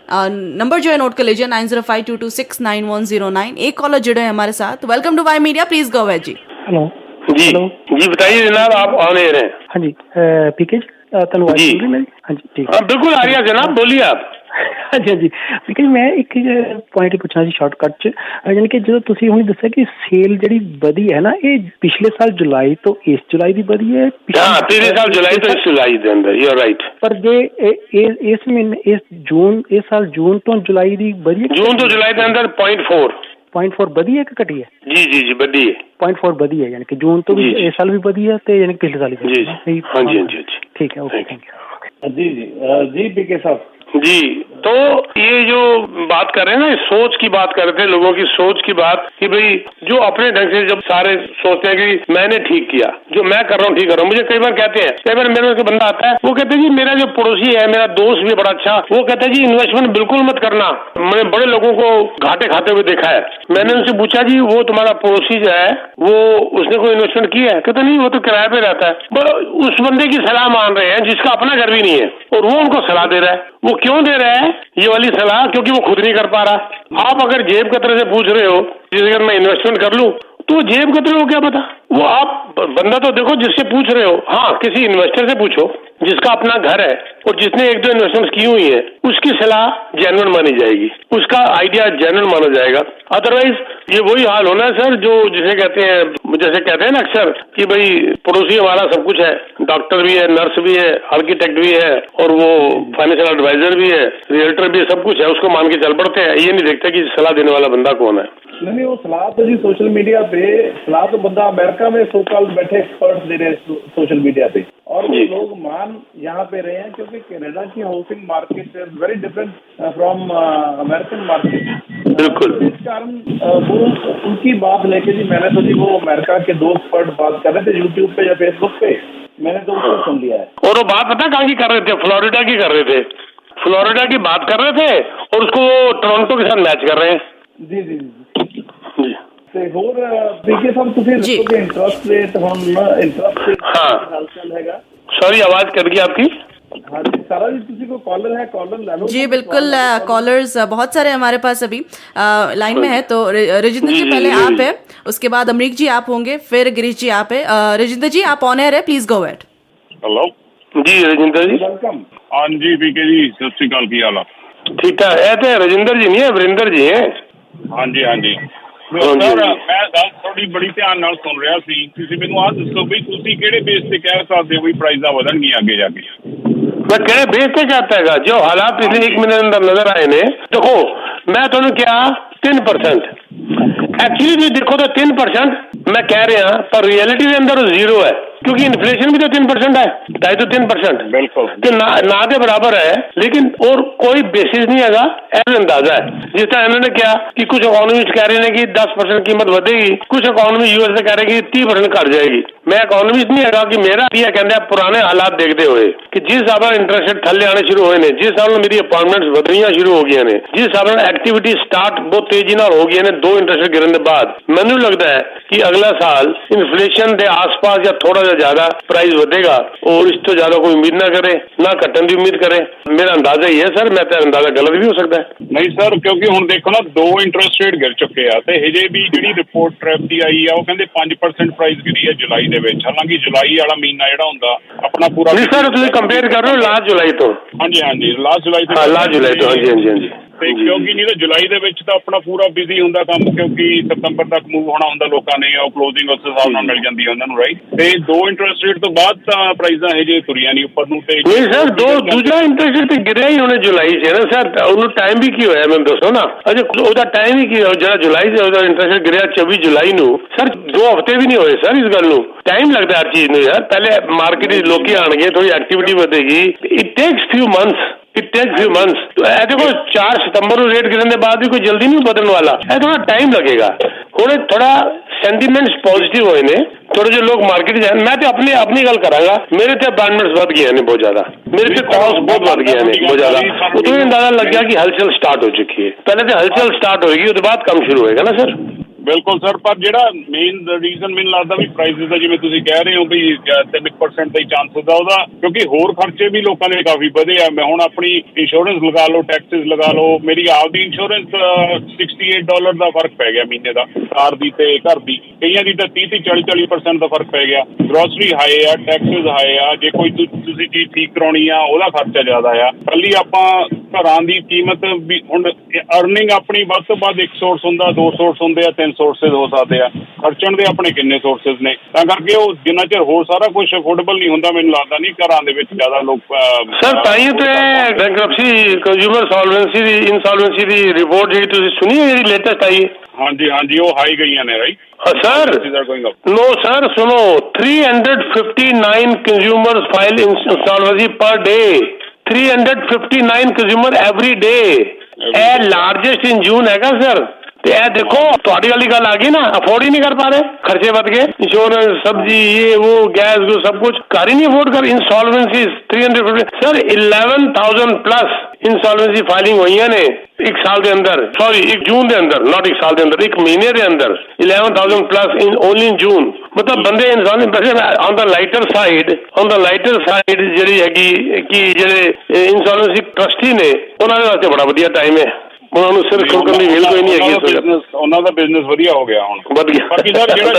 नंबर जो है नोट कर लीजिए 9052269109। एक कॉलर जुड़े हैं हमारे साथ। Welcome to Y media, please go ahead ji. Hello ji बताइए जनाब, आप ऑन एयर हैं? हाँ जी पीके तनवार जी मेरी। हाँ जी ठीक है, बिल्कुल आ रही है जनाब, बोलिए आप। हाँ जी पीके मैं एक पॉइंट ही पुछना सी शॉर्टकट च, यानी कि जो तुसी हुण दस्सिया कि सेल जिहड़ी वधी है ना, ये पिछले साल जुलाई तो इस जुलाई दी वधी है? हाँ, पिछले साल जुलाई तो इस जुलाई दे अंदर, यू आर राइट। पर जे इस महीने इस साल जून तो जुलाई दी वधी है? जून तो जुलाई के अंदर 0.4 वधी है कि घटी है? जी वधी है, 0.4 वधी है, यानी कि जून तो भी इस साल भी वधी है, तो यानी पिछले साल ही। हाँ जी ठीक है, ओके, थैंक यू। जी पीके साहब जी, तो ये जो बात कर रहे हैं ना, सोच की बात कर रहे थे, लोगों की सोच की बात, कि भाई जो अपने ढंग से जब सारे सोचते हैं कि मैंने ठीक किया, जो मैं कर रहा हूँ ठीक कर रहा हूँ। मुझे कई बार कहते हैं, कई बार मेरे को बंदा आता है, वो कहते हैं जी मेरा जो पड़ोसी है, मेरा दोस्त भी बड़ा अच्छा, वो कहता है जी इन्वेस्टमेंट बिल्कुल मत करना, मैंने बड़े लोगों को घाटे खाते हुए देखा है। मैंने उनसे पूछा जी वो तुम्हारा पड़ोसी जो है वो उसने कोई इन्वेस्टमेंट किया है? कहते नहीं, वो तो किराए पे रहता है। उस बंदे की सलाह मान रहे हैं जिसका अपना घर भी नहीं है, और वो उनको सलाह दे रहा है। वो क्यों दे रहा है ये वाली सलाह? क्योंकि वो खुद नहीं कर पा रहा। आप अगर जेब कतरे से पूछ रहे हो, जिस अगर मैं इन्वेस्टमेंट कर लूं तो जेब कतरे हो क्या पता। वो आप बंदा तो देखो जिससे पूछ रहे हो, हाँ किसी इन्वेस्टर से पूछो जिसका अपना घर है और जिसने एक दो इन्वेस्टमेंट की हुई है, उसकी सलाह जेन्युइन मानी जाएगी, उसका आइडिया जेन्युइन माना जाएगा। अदरवाइज ये वही हाल होना है सर, जो जिसे कहते हैं ना अक्सर कि भाई पड़ोसी हमारा सब कुछ है, डॉक्टर भी है, नर्स भी है, आर्किटेक्ट भी है और वो फाइनेंशियल एडवाइजर भी है, रियल्टर भी है, सब कुछ है, उसको मान के चल पड़ते हैं। ये नहीं देखते कि सलाह देने वाला बंदा कौन है। नहीं, वो सलाह तो जी सोशल मीडिया पे, सलाह तो बंदा अमेरिका में सो कॉल्ड बैठे एक्सपर्ट दे रहे हैं सोशल मीडिया पे, और वो लोग मान यहाँ पे रहे हैं क्योंकि कनाडा की housing market is very different from American market. बिल्कुल, इस कारण वो उनकी बात लेके जी मैंने तो जी वो अमेरिका के दो एक्सपर्ट बात कर रहे थे यूट्यूब पे या फेसबुक पे, मैंने तो उसको सुन लिया है। और वो बात पता कहाँ की कर रहे थे? फ्लोरिडा की कर रहे थे, फ्लोरिडा की बात कर रहे थे और उसको टोरंटो के साथ मैच कर रहे हैं। जी जी जी जी। ਤੇ ਹੋਰ ਪੀਕੇ ਸਾਹਿਬ ਤੁਸੀਂ ਦੱਸੋ ਕਿ ਇੰਟਰਸਟ ਰੇਟ ਹੁਣ ਇੰਟਰਸਟ ਰੇਟ ਹਾਲ ਚਾਲ ਹੈਗਾ। सॉरी आवाज कट गई आपकी। हाँ जी सारा जी, किसी को कॉलर है, कॉलर ले लो। जी बिल्कुल, कॉलर्स बहुत सारे हमारे पास अभी लाइन में है। तो रजिंदर जी पहले आप है, उसके बाद अमरीक जी आप होंगे, फिर गिरीश जी आप है। रजिंदर जी आप ऑन एयर है, please go ahead. Hello ji Rajinder ji, welcome. हाँ जी पीके जी, सत श्री अकाल, की हाल है? ठीक ठाक है। तो रजिंदर जी नहीं है, वरिंदर जी है। हाँ जी हाँ जी सर, मैं गल थोड़ी बड़ी ध्यान नाल सुन रहा सी। तुसीं मैनूं आह दसो भी तुसीं किहड़े बेस ते कह सकदे हो भी प्राइसां वधणगीਆਂ ਅੱਗੇ जा के? मैं कह बेस ते चाहता है जो हालात पिछले 1 महीने अंदर नजर आए ने। देखो मैं तुहानूं क्या 3% एक्चुअली भी देखो तो 3% मैं कह रहा, पर रियलिटी के अंदर 0 है क्योंकि इन्फ्लेशन भी तो 3% है, 2.5 to 3%। बिल्कुल तो ना के बराबर है, लेकिन और कोई बेसिस नहीं है, ऐसा अंदाजा है। जिस तरह इन्होंने क्या कि कुछ इकोनॉमिस्ट कह रहे हैं कि 10% कीमत बढ़ेगी, कुछ इकोनॉमी यूएस से कह रहे हैं कि 30% घट जाएगी। मैं इकोनॉमिस्ट नहीं है कि मेरा ये कहते पुराने हालात देखते हुए कि जिस हिसाब से इंटरेस्ट रेट थले आने शुरू हुए ने, जिस हिसाब से मेरी अपॉइंटमेंट्स बढ़नियां शुरू हो गई ने, जिस हिसाब से एक्टिविटी स्टार्ट बहुत तेजी नाल हो गई ने 2 इंटरेस्ट रेट गिरने के बाद, मैनू लगता है कि अगला साल इन्फ्लेशन के आसपास या थोड़ा ज्यादा प्राइस बढ़ेगा और इस तो ज्यादा कोई उम्मीद ना करे, ना घटन की उम्मीद करे। मेरा अंदाजा ही है सर, मैं तो अंदाजा गलत भी हो सकता है। नहीं सर, क्योंकि हुण देखो ना 2 इंटरेस्ट रेट गिर चुके हैं ते हजे भी जिहड़ी रिपोर्ट ट्रैप दी आई है वो कहंदे 5% प्राइस गिरी है जुलाई दे विच। हालांकि जुलाई वाला महीना जिहड़ा हुंदा अपना पूरा नहीं सर, तुसीं कंपेयर कर रहे हो लास्ट जुलाई तो। हाँ जी लास्ट जुलाई तो। हाँ लास्ट जुलाई तो, हाँ जी हाँ जी। ਤੇ ਕਿਉਂਕਿ ਨਹੀਂ ਤਾਂ ਜੁਲਾਈ ਦੇ ਵਿੱਚ ਤਾਂ ਆਪਣਾ ਪੂਰਾ ਬਿਜ਼ੀ ਹੁੰਦਾ ਕੰਮ, ਕਿਉਂਕਿ ਸਤੰਬਰ ਤੱਕ ਮੂਵ ਹੋਣਾ ਹੁੰਦਾ ਲੋਕਾਂ ਨੇ, ਉਹ ਕਲੋਜ਼ਿੰਗ ਉਸ ਹਿਸਾਬ ਨਾਲ ਮਿਲ ਜਾਂਦੀ ਹੈ ਉਹਨਾਂ ਨੂੰ, ਰਾਈਟ। ਤੇ 2 ਇੰਟਰਸਟ ਰੇਟ ਤੋਂ ਬਾਅਦ ਤਾਂ ਪ੍ਰਾਈਸਾਂ ਹਜੇ ਤੁਰੀਆਂ ਨਹੀਂ ਉੱਪਰ ਨੂੰ। ਤੇ ਨਹੀਂ ਸਰ, ਦੂਜਾ ਇੰਟਰਸਟ ਰੇਟ ਗਿਰਿਆ ਹੀ ਉਹਨੇ ਜੁਲਾਈ 'ਚ ਨਾ ਸਰ, ਉਹਨੂੰ ਟਾਈਮ ਵੀ ਕੀ ਹੋਇਆ ਮੈਨੂੰ ਦੱਸੋ ਨਾ। ਅਜੇ ਉਹਦਾ ਟਾਈਮ ਹੀ ਕੀ ਹੋਇਆ, ਜਿਹੜਾ ਜੁਲਾਈ 'ਚ ਉਹਦਾ ਇੰਟਰਸਟ ਰੇਟ ਗਿਰਿਆ 24 ਜੁਲਾਈ ਨੂੰ ਸਰ, 2 ਹਫ਼ਤੇ ਵੀ ਨਹੀਂ ਹੋਏ ਸਰ ਇਸ ਗੱਲ ਨੂੰ। ਟਾਈਮ ਲੱਗਦਾ ਹਰ ਚੀਜ਼ ਨੂੰ ਯਾਰ, ਪਹਿਲੇ ਮਾਰਕੀਟ 'ਚ ਲੋਕੀ ਆਣਗੇ, ਥੋੜੀ ਐਕਟੀਵਿਟੀ ਵਧੇਗੀ, ਇਟ ਟੇਕਸ few months। तो देखो 4 सितंबर को रेट गिरने के बाद भी कोई जल्दी नहीं बदलने वाला है, थोड़ा टाइम लगेगा। थोड़ा सेंटीमेंट्स पॉजिटिव होए ने, थोड़े जो लोग मार्केट जाए। मैं तो अपनी गल करांगा, मेरे तो अपॉइंटमेंट्स बढ़ गए हैं बहुत ज्यादा, मेरे तो कॉल्स बहुत बढ़ गए हैं बहुत ज्यादा। वो तो अंदाजा लग गया कि हलचल स्टार्ट हो चुकी है। पहले तो हलचल स्टार्ट होगी, उसके बाद कम शुरू होएगा ना सर। ਬਿਲਕੁਲ ਸਰ, ਪਰ ਜਿਹੜਾ ਮੇਨ ਰੀਜ਼ਨ ਮੈਨੂੰ ਲੱਗਦਾ ਵੀ ਪ੍ਰਾਈਸਿਸ ਦਾ, ਜਿਵੇਂ ਤੁਸੀਂ ਕਹਿ ਰਹੇ ਹੋ ਵੀ 3% ਦਾ ਹੀ ਚਾਂਸਸ ਦਾ ਉਹਦਾ, ਕਿਉਂਕਿ ਹੋਰ ਖਰਚੇ ਵੀ ਲੋਕਾਂ ਦੇ ਕਾਫੀ ਵਧੇ ਆ। ਮੈਂ ਹੁਣ ਆਪਣੀ ਇੰਸ਼ੋਰੈਂਸ ਲਗਾ ਲਓ, ਟੈਕਸਿਸ ਲਗਾ ਲਓ, ਮੇਰੀ ਆਪਦੀ ਇੰਸ਼ੋਰੈਂਸ $68 ਦਾ ਫਰਕ ਪੈ ਗਿਆ ਮਹੀਨੇ ਦਾ, ਕਾਰ ਦੀ ਤੇ ਘਰ ਦੀ। ਕਈਆਂ ਦੀ ਤਾਂ 30-40% ਦਾ ਫਰਕ ਪੈ ਗਿਆ। ਗਰੋਸਰੀ ਹਾਈ ਆ, ਟੈਕਸਿਸ ਹਾਈ ਆ, ਜੇ ਕੋਈ ਤੁਸੀਂ ਚੀਜ਼ ਠੀਕ ਕਰਾਉਣੀ ਆ ਉਹਦਾ ਖਰਚਾ ਜ਼ਿਆਦਾ ਆ। ਕੱਲੀ ਆਪਾਂ ਘਰਾਂ ਦੀ ਕੀਮਤ ਵੀ, ਹੁਣ ਅਰਨਿੰਗ ਆਪਣੀ ਵੱਧ ਤੋਂ ਵੱਧ 1 ਸੋਰਸ ਹੁੰਦਾ, 2 ਸੋਰਸ ਹੁੰਦੇ ਆ, 3 ਸੋਰਸਿਸ ਹੋ ਸਕਦੇ ਆ। ਖਰਚਣ ਦੇ ਆਪਣੇ ਕਿੰਨੇ ਸੋਰਸਿਸ ਨੇ, ਤਾਂ ਕਰਕੇ ਉਹ ਜਿੰਨਾ ਚਿਰ ਹੋਰ ਸਾਰਾ ਕੁਝ ਅਫੋਰਡੇਬਲ ਨਹੀਂ ਹੁੰਦਾ, ਮੈਨੂੰ ਲੱਗਦਾ ਨਹੀਂ ਘਰਾਂ ਦੇ ਵਿੱਚ ਜ਼ਿਆਦਾ ਲੋਕ ਸਰ। ਤਾਈਓ ਤੇ ਬੈਂਕਰਪਸੀ ਕੰਜ਼ਿਊਮਰ ਸੋਲਵੈਂਸੀ ਦੀ ਇਨਸੋਲਵੈਂਸੀ ਦੀ ਰਿਪੋਰਟ ਜਿਹੜੀ ਤੁਸੀਂ ਸੁਣੀ ਹੈ, ਜਿਹੜੀ ਲੇਟੈਸਟ ਆਈ ਹੈ? ਹਾਂਜੀ ਉਹ ਹਾਈ ਗਈਆਂ ਨੇ, ਰਾਈਟ सर। नो सर, सुनो, 359 consumers file insolvency per day, 359 consumer every day. Largest in June हैगा सर। ਇਹ ਦੇਖੋ ਤੁਹਾਡੀ ਵਾਲੀ ਗੱਲ ਆ ਗਈ ਨਾ, ਅਫੋਰਡ ਹੀ ਨਹੀਂ ਕਰ ਪਾ ਰਹੇ, ਖਰਚੇ ਵੱਧ ਗਏ, ਇੰਸ਼ੋਰੈਂਸ, ਸਬਜ਼ੀ, ਇਹ ਉਹ, ਗੈਸ, ਸਭ ਕੁਝ ਘਰ ਹੀ ਨਹੀਂ ਅਫੋਰਡ ਕਰ। ਇਨਸੋਲਵੇंसीज 350 ਸਰ, 11,000 ਪਲੱਸ ਇਨਸੋਲਵੇंसी फाइलिंग ਹੋਈਆਂ ਨੇ 1 ਸਾਲ ਦੇ ਅੰਦਰ, ਸੌਰੀ 1 ਜੂਨ ਦੇ ਅੰਦਰ, ਨਾਟ 1 ਸਾਲ ਦੇ ਅੰਦਰ, 1 ਮਹੀਨੇ ਦੇ ਅੰਦਰ 11,000 ਪਲੱਸ ਇਨ ਓਨਲੀ ਇਨ ਜੂਨ। ਮਤਲਬ ਬੰਦੇ ਇਨਸਾਨ ਔਨ ਦਾ ਲਾਈਟਰ ਸਾਈਡ ਜਿਹੜੀ ਹੈਗੀ ਕਿ ਜਿਹੜੇ ਇਨਸੋਲਵੇंसी ਟਰਸਟੀ ਨੇ ਉਹਨਾਂ ਦੇ ਵਾਸਤੇ ਬੜਾ ਵਧੀਆ ਟਾਈਮ ਹੈ। ਉਹਨਾਂ ਨੂੰ ਸਿਰ ਖੁਰਕਣ ਦੀ ਵੇਲ ਕੋਈ ਨਹੀਂ ਹੈਗੀ। ਉਹਨਾਂ ਦਾ ਬਿਜ਼ਨਸ ਵਧੀਆ ਹੋ ਗਿਆ ਹੁਣ। ਵਧੀਆ। ਬਾਕੀ ਸਰ ਜਿਹੜਾ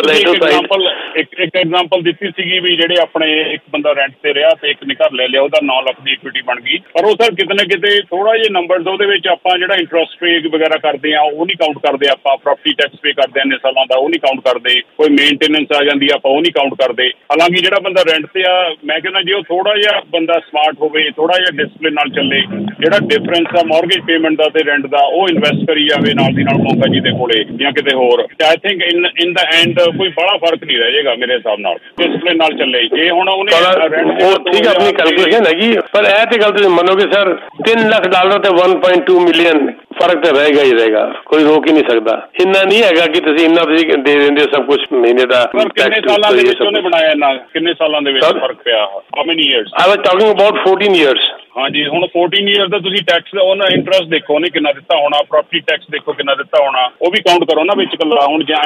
ਇੱਕ ਐਗਜ਼ਾਮਪਲ ਦਿੱਤੀ ਸੀਗੀ ਵੀ ਜਿਹੜੇ ਆਪਣੇ ਇੱਕ ਬੰਦਾ ਰੈਂਟ ਤੇ ਰਿਹਾ ਤੇ ਇੱਕ ਨੇ ਘਰ ਲੈ ਲਿਆ, ਉਹਦਾ 9 ਲੱਖ ਦੀ ਇਕੁਇਟੀ ਬਣ ਗਈ, ਪਰ ਉਹ ਸਰ ਕਿਤੇ ਨਾ ਕਿਤੇ ਥੋੜਾ ਜਿਹਾ ਨੰਬਰਸ ਉਹਦੇ ਵਿੱਚ ਆਪਾਂ ਜਿਹੜਾ ਇੰਟਰਸਟ ਪੇ ਵਗੈਰਾ ਕਰਦੇ ਆ ਉਹ ਨਹੀਂ ਕਾਊਂਟ ਕਰਦੇ, ਆਪਾਂ ਪ੍ਰੋਪਰਟੀ ਟੈਕਸ ਪੇ ਕਰਦੇ ਇੰਨੇ ਸਾਲਾਂ ਦਾ ਉਹ ਨਹੀਂ ਕਾਊਂਟ ਕਰਦੇ, ਕੋਈ ਮੇਨਟੇਨੈਂਸ ਆ ਜਾਂਦੀ ਆਪਾਂ ਉਹ ਨਹੀਂ ਕਾਊਂਟ ਕਰਦੇ। ਹਾਲਾਂਕਿ ਜਿਹੜਾ ਬੰਦਾ ਰੈਂਟ ਤੇ ਆ, ਮੈਂ ਕਹਿੰਦਾ ਜੇ ਉਹ ਥੋੜਾ ਜਿਹਾ ਬੰਦਾ ਸਮਾਰਟ ਹੋਵੇ, ਥੋੜਾ ਜਿਹਾ ਡਿਸਪਲਿਨ ਨਾਲ ਚੱਲੇ, ਜਿਹੜਾ ਡਿਫਰੈਂਸ ਆ ਮੌਰਗੇਜ ਪੇਮੈਂਟ ਦਾ ਤੇ ਰੈਂਟ ਦਾ ਉਹ ਇਨਵੈਸਟ ਕਰੀ ਜਾਵੇ ਨਾਲ ਦੀ ਨਾਲ ਮੌਕਾ ਜੀ ਦੇ ਕੋਲੇ ਜਾਂ ਕਿਤੇ ਹੋਰ, I think in the and ਕੋਈ ਬੜਾ ਫਰਕ ਨਹੀਂ ਰਹਿ ਜਾਏਗਾ ਮੇਰੇ ਹਿਸਾਬ ਨਾਲ, ਡਿਸਪਲਿਨ ਨਾਲ ਚੱਲੇ। ਜੇ ਹੁਣ ਉਹਨੇ ਠੀਕ ਆਪਣੀ ਕੈਲਕੂਲੇਸ਼ਨ ਹੈਗੀ, ਪਰ ਇਹ ਤੇ ਗੱਲ ਤੁਸੀਂ ਮੰਨੋਗੇ ਸਰ $3 ਲੱਖ ਤੇ 1.2 ਮਿਲੀਅਨ ਫਰਕ ਤਾਂ ਰਹੇਗਾ ਹੀ ਰਹੇਗਾ, ਕੋਈ ਰੋਕ ਹੀ ਨਹੀਂ ਸਕਦਾ। ਇੰਨਾ ਨਹੀਂ ਹੈਗਾ ਕਿ ਤੁਸੀਂ ਇੰਨਾ ਤੁਸੀਂ ਦੇ ਦਿੰਦੇ ਸਭ ਕੁਝ ਮਹੀਨੇ ਦਾ। ਕਿੰਨੇ ਸਾਲਾਂ ਦੇ ਵਿੱਚ ਉਹਨੇ ਬਣਾਇਆ ਇੰਨਾ, ਕਿੰਨੇ ਸਾਲਾਂ ਦੇ ਵਿੱਚ ਫਰਕ ਪਿਆ? How many years? I was talking about 14 years। ਹਾਂਜੀ, ਹੁਣ 14 ਈਅਰ ਦਾ ਤੁਸੀਂ ਟੈਕਸ ਉਹਨਾਂ ਇੰਟਰਸਟ ਦੇਖੋ ਉਹਨੇ ਕਿੰਨਾ ਦਿੱਤਾ ਹੋਣਾ, ਪ੍ਰੋਪਰਟੀ ਟੈਕਸ ਦੇਖੋ ਕਿੰਨਾ ਦਿੱਤਾ ਹੋਣਾ, ਉਹ ਵੀ ਕਾਊਂਟ ਕਰੋ ਨਾ ਵਿੱਚ ਕੱਲਾ। ਹੁਣ ਜਾਂ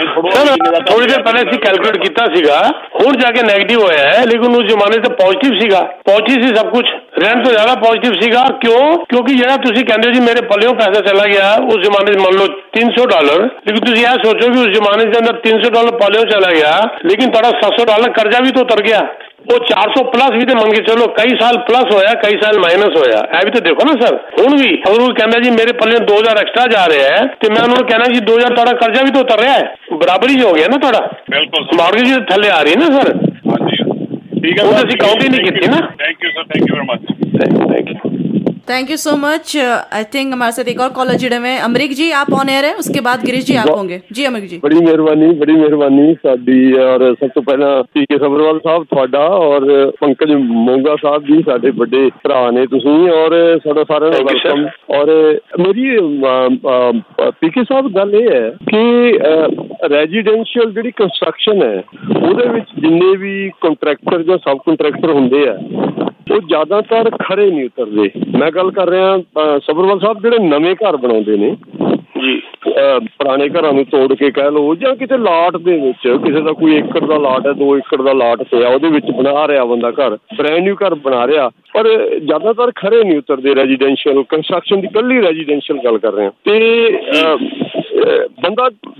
ਥੋੜੀ ਦੇਰ ਪਹਿਲੇ ਅਸੀਂ ਕੈਲਕੂਲੇਟ ਕੀਤਾ ਸੀਗਾ, ਹੁਣ ਜਾ ਕੇ ਨੈਗੇਟਿਵ ਹੋਇਆ ਹੈ, ਲੇਕਿਨ ਉਸ ਜ਼ਮਾਨੇ ਤੇ ਪੋਜ਼ਿਟਿਵ ਸੀਗਾ, ਪੋਜ਼ਿਟਿਵ ਸੀ ਸਭ ਕੁਝ, ਰੈਂਟ ਤੋਂ ਜ਼ਿਆਦਾ ਪੋਜ਼ਿਟਿਵ ਸੀਗਾ। ਕਿਉਂ? ਕਿਉਂਕਿ ਜਿਹੜਾ ਤੁਸੀਂ ਕਹਿੰਦੇ ਹੋ ਜੀ ਮੇਰੇ ਪੱਲਿਓਂ ਪੈਸਾ ਚਲਾ ਗਿਆ, ਉਸ ਜ਼ਮਾਨੇ 'ਚ ਮੰਨ ਲਓ $300, ਲੇਕਿਨ ਤੁਸੀਂ ਇਹ ਸੋਚੋ ਕਿ ਉਸ ਜ਼ਮਾਨੇ ਦੇ ਅੰਦਰ $300 ਪੱਲਿਓਂ ਚਲਾ ਗਿਆ, ਲੇਕਿਨ ਤੁਹਾਡਾ $700 ਕਰਜ਼ਾ ਵੀ ਤਾਂ ਉਤਰ ਗਿਆ। ਉਹ 400 ਪਲੱਸ ਵੀ ਤੇ ਮੰਨ ਕੇ ਚਲੋ, ਕਈ ਸਾਲ ਪਲੱਸ ਹੋਇਆ, ਕਈ ਸਾਲ ਮਾਈਨਸ ਹੋਇਆ, ਇਹ ਵੀ ਤਾਂ ਦੇਖੋ ਨਾ ਸਰ। ਹੁਣ ਵੀ ਅਗਰ ਉਹ ਕਹਿੰਦਾ ਜੀ ਮੇਰੇ ਪੱਲੇ 2000 ਐਕਸਟਰਾ ਜਾ ਰਿਹਾ ਹੈ ਤੇ ਮੈਂ ਉਹਨਾਂ ਨੂੰ ਕਹਿਣਾ ਜੀ 2000 ਤੁਹਾਡਾ ਕਰਜ਼ਾ ਵੀ ਤਾਂ ਉਤਰ ਰਿਹਾ ਹੈ, ਬਰਾਬਰੀ ਹੋ ਗਿਆ ਨਾ ਤੁਹਾਡਾ। ਬਿਲਕੁਲ, ਮਾਰਗੇਜ ਥੱਲੇ ਆ ਰਹੀ ਨਾ ਸਰ। ਹਾਂਜੀ ਠੀਕ ਹੈ, ਉਹ ਅਸੀਂ ਕਾਊਂਟ ਹੀ ਨਹੀਂ ਕੀਤੀ ना। Thank you sir, thank you very much. Thank you so much. I think हमारे साथ एक और कॉलर जुड़े हुए हैं। अमरीक जी आप ऑन एयर है, उसके बाद गिरीश जी आप होंगे। जी अमरीक जी। बड़ी मेहरबानी साडी। और सब तो पहला पीके सबरवाल साहब ਤੁਹਾਡਾ और पंकज मोंगा साहब जी साडे बड़े भरा ने तुसीं, और साडा सारा वेलकम। और मेरी पीके साहब गल ये है कि रेजिडेंशियल जिहड़ी कंस्ट्रक्शन है ਉਹਦੇ ਵਿੱਚ ਜਿੰਨੇ ਵੀ ਕੰਟਰੈਕਟਰ ਜਾਂ ਸਬ ਕੰਟਰੈਕਟਰ ਹੁੰਦੇ ਆ ਉਹ ਜ਼ਿਆਦਾਤਰ ਖਰੇ ਨਹੀਂ ਉਤਰਦੇ। ਮੈਂ ਗੱਲ ਕਰ ਰਿਹਾ ਸਬਰਵਾਲ ਸਾਹਿਬ ਜਿਹੜੇ ਨਵੇਂ ਘਰ ਬਣਾਉਂਦੇ ਨੇ ਜੀ, ਪੁਰਾਣੇ ਘਰਾਂ ਨੂੰ ਤੋੜ ਕੇ ਕਹਿ ਲਓ, ਜਾਂ ਕਿਤੇ ਲਾਟ ਦੇ ਵਿੱਚ ਕਿਸੇ ਦਾ ਕੋਈ ਏਕੜ ਦਾ ਲਾਟ ਹੈ, 2 ਏਕੜ ਦਾ ਲਾਟ ਪਿਆ, ਉਹਦੇ ਵਿੱਚ ਬਣਾ ਰਿਹਾ ਬੰਦਾ ਘਰ, ਬ੍ਰੈਂਡ ਨਿਊ ਘਰ ਬਣਾ ਰਿਹਾ, ਪਰ ਜ਼ਿਆਦਾਤਰ ਖਰੇ ਨਹੀਂ ਉਤਰਦੇ ਰੈਜ਼ੀਡੈਂਸ਼ੀਅਲ ਕੰਸਟਰਕਸ਼ਨ ਦੀ। ਇਕੱਲੀ ਰੈਜ਼ੀਡੈਂਸ਼ੀਅਲ ਗੱਲ ਕਰ ਰਿਹਾ ਤੇ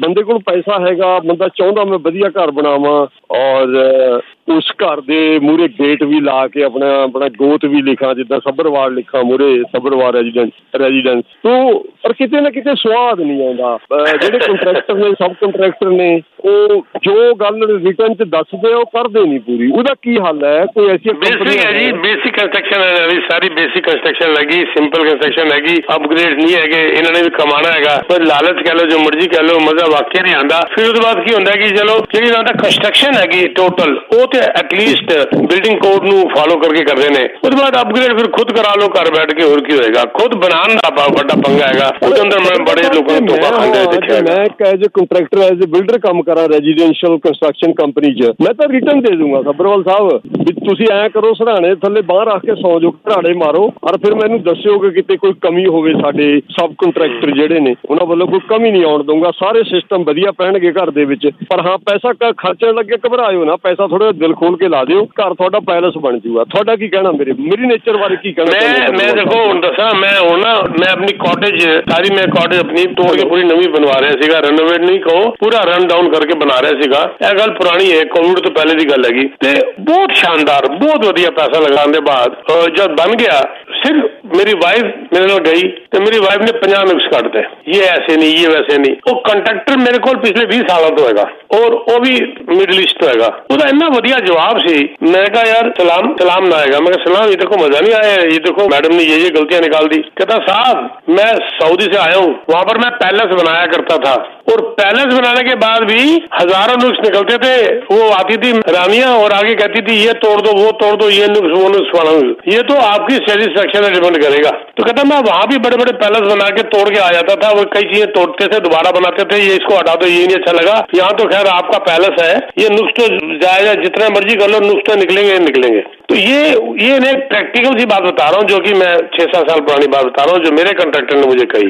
ਬੰਦੇ ਕੋਲ ਪੈਸਾ ਹੈਗਾ, ਬੰਦਾ ਚਾਹੁੰਦਾ ਮੈਂ ਵਧੀਆ ਘਰ ਬਣਾਵਾਂ ਔਰ ਉਸ ਘਰ ਦੇ ਮੂਹਰੇ ਗੇਟ ਵੀ ਲਾ ਕੇ ਆਪਣਾ ਗੋਤ ਵੀ ਲਿਖਾਂ, ਜਿੱਦਾਂ ਸੱਭਰਵਾਲ ਲਿਖਾਂ ਮੂਹਰੇ ਸੱਭਰਵਾਲ ਰੈਜ਼ੀਡੈਂਸ ਤੋਂ, ਪਰ ਕਿਤੇ ਨਾ ਕਿਤੇ ਸਵਾਦ ਨਹੀਂ ਆਉਂਦਾ। ਜਿਹੜੇ ਕੰਟਰੈਕਟਰ ਨੇ, ਸਬ ਕੰਟਰੈਕਟਰ ਨੇ, ਉਹ ਜੋ ਗੱਲ ਰਿਟਰਨ 'ਚ ਦੱਸਦੇ ਉਹ ਕਰਦੇ ਨਹੀਂ ਪੂਰੀ। ਉਹਦਾ ਕੀ ਹੱਲ ਹੈ? ਕੋਈ ਐਸੀ ਬੇਸਿਕ ਹੈ ਜੀ, ਬੇਸਿਕ ਕੰਸਟਰਕਸ਼ਨ ਹੈ, ਸਾਰੀ ਬੇਸਿਕ ਕੰਸਟਰਕਸ਼ਨ ਲੱਗੀ, ਸਿੰਪਲ ਕੰਸਟਰਕਸ਼ਨ ਹੈਗੀ, ਅਪਗ੍ਰੇਡ ਨਹੀਂ ਹੈਗੇ, ਇਹਨਾਂ ਨੇ ਵੀ ਕਮਾਣਾ ਹੈਗਾ। ਪਰ ਲਾਲਚ ਕਹਿ ਲਓ, ਜੋ ਮਰਜ਼ੀ ਕਹਿ ਲਓ, ਮਜ਼ਾ ਵਾਕਿਆ ਨਹੀਂ ਆਉਂਦਾ। ਫਿਰ ਉਹਦੇ ਬਾਅਦ ਕੀ ਹੁੰਦਾ ਕਿ ਚਲੋ ਜਿਹੜੀ ਇਹਨਾਂ ਦਾ ਕੰਸਟਰਕਸ਼ਨ ਹੈਗੀ ਟੋਟਲ, ਉਹ ਤੇ ਐਟਲੀਸਟ ਬਿਲਡਿੰਗ ਕੋਡ ਨੂੰ ਫਾਲੋ ਕਰਕੇ ਕਰਦੇ ਨੇ। ਉਹਦੇ ਬਾਅਦ ਅਪਗ੍ਰੇਡ ਫਿਰ ਖੁਦ ਕਰਾ ਲਓ ਘਰ ਬੈਠ ਕੇ, ਹੋਰ ਕੀ ਹੋਏਗਾ। ਖੁਦ ਬਣਾਉਣ ਦਾ ਵੱਡਾ ਪੰਗਾ ਹੈਗਾ, ਉਹਦੇ ਅੰਦਰ ਮੈਂ ਬੜੇ ਲੋਕਾਂ ਨੂੰ ਧੋਖਾ ਖਾਂਦੇ ਦੇਖਿਆ। ਮੈਂ as a contractor, as a builder ਕੰਮ ਕਰਾਂ ਰੈਜ਼ੀਡੈਂਸ਼ੀਅਲ ਕੰਸਟਰਕਸ਼ਨ ਕੰਪਨੀ 'ਚ, ਮੈਂ ਤਾਂ ਰਿਟਰਨ ਦੇ ਦੂੰਗਾ ਸਬਰਵਾਲ ਸਾਹਿਬ ਵੀ ਤੁਸੀਂ ਐਂ ਕਰੋ, ਸਰਾਣੇ ਥੱਲੇ ਬਾਹਰ ਰੱਖ ਕੇ ਸੌ ਜਾਓ, ਘਰਾੜੇ ਮਾਰੋ, ਔਰ ਫਿਰ ਮੈਨੂੰ ਦੱਸਿਓ ਕਿ ਕਿਤੇ ਕੋਈ ਕਮੀ ਹੋਵੇ। ਸਾਡੇ ਸਬ ਕੰਟਰੈਕਟਰ ਜਿਹੜੇ ਨੇ ਉਹਨਾਂ ਵੱਲੋਂ ਕੋਈ ਕਮੀ ਨਹੀਂ ਆਉਣ ਦਊਂਗਾ, ਸਾਰੇ ਸਿਸਟਮ ਵਧੀਆ ਪੈਣਗੇ ਘਰ ਦੇ ਵਿੱਚ। ਪਰ ਹਾਂ, ਪੈਸਾ ਖਰਚਣ ਲੱਗੇ ਘਬਰਾਇਓ ਨਾ, ਪੈਸਾ ਥੋੜਾ ਦਿਲ ਖੋਲ ਕੇ ਲਾ ਦਿਓ, ਘਰ ਤੁਹਾਡਾ ਪੈਲਸ ਬਣ ਜੂਗਾ। ਤੁਹਾਡਾ ਕੀ ਕਹਿਣਾ ਮੇਰੀ ਨੇਚਰ ਬਾਰੇ ਕੀ ਕਹਿਣਾ? ਮੈਂ ਦੇਖੋ ਹੁਣ ਦੱਸਾਂ, ਮੈਂ ਆਪਣੀ ਕਾਟੇਜ ਸਾਰੀ ਕਾਟੇਜ ਆਪਣੀ ਤੋੜ ਕੇ ਪੂਰੀ ਨਵੀਂ ਬਣਵਾ ਰਿਹਾ ਸੀਗਾ, ਰੈਨੋਵੇਟ ਨਹੀਂ ਕਹੋ, ਪੂਰਾ ਰਨ ਡਾਊਨ ਕਰਕੇ ਬਣਾ ਰਿਹਾ ਸੀਗਾ। ਇਹ ਗੱਲ ਪੁਰਾਣੀ ਹੈ, ਕੋਵਿਡ ਤੋਂ ਪਹਿਲੇ ਦੀ ਗੱਲ ਹੈਗੀ, ਤੇ ਬਹੁਤ ਸ਼ਾਨਦਾਰ, ਬਹੁਤ ਵਧੀਆ ਪੈਸਾ ਲਗਾਉਣ ਦੇ ਬਾਅਦ ਜਦ ਬਣ ਗਿਆ, ਸਿਰਫ ਮੇਰੀ ਵਾਈਫ ਮੇਰੇ ਨਾਲ ਗਈ ਤੇ ਮੇਰੀ ਵਾਈਫ ਨੇ 50 ਨੁਕਸ ਕੱਢਤੇ, ਇਹ ਐਸੇ ਨਹੀਂ, ਇਹ ਵੈਸੇ ਨਹੀਂ। ਉਹ ਕੰਟਰੈਕਟਰ ਮੇਰੇ ਕੋਲ ਪਿਛਲੇ 20 ਸਾਲਾਂ ਤੋਂ ਹੈਗਾ, ਔਰ ਉਹ ਵੀ ਮਿਡਲ ਈਸਟ ਤੋਂ ਹੈਗਾ। ਉਹਦਾ ਇੰਨਾ ਵਧੀਆ जवाब से मैं कहा यार सलाम ना आएगा। मैं सलाम, ये देखो मजा नहीं आया, ये देखो मैडम ने ये गलतियां निकाल दी। कहता साहब मैं सऊदी से आया हूँ, वहां पर मैं पैलेस बनाया करता था, और पैलेस बनाने के बाद भी हजारों नुक्स निकलते थे। वो आती थी रानियां और आगे कहती थी ये तोड़ दो, वो तोड़ दो, ये नुक्स, वो नुक्स वाला। ये तो आपकी सेटिस्फेक्शन में डिपेंड करेगा। तो कहता मैं वहां भी बड़े बड़े पैलेस बना के तोड़ के आ जाता था, वो कई चीजें तोड़ते थे, दोबारा बनाते थे, ये इसको हटा दो, ये नहीं अच्छा लगा। यहाँ तो खैर आपका पैलेस है, ये नुक्स तो जाएगा, जितना मर्जी कर लो, नुक्स तो निकलेंगे। तो ये मैं प्रैक्टिकल सी बात बता रहा हूँ, जो कि मैं 6-7 साल पुरानी बात बता रहा हूँ, जो मेरे कंट्रैक्टर ने मुझे कही।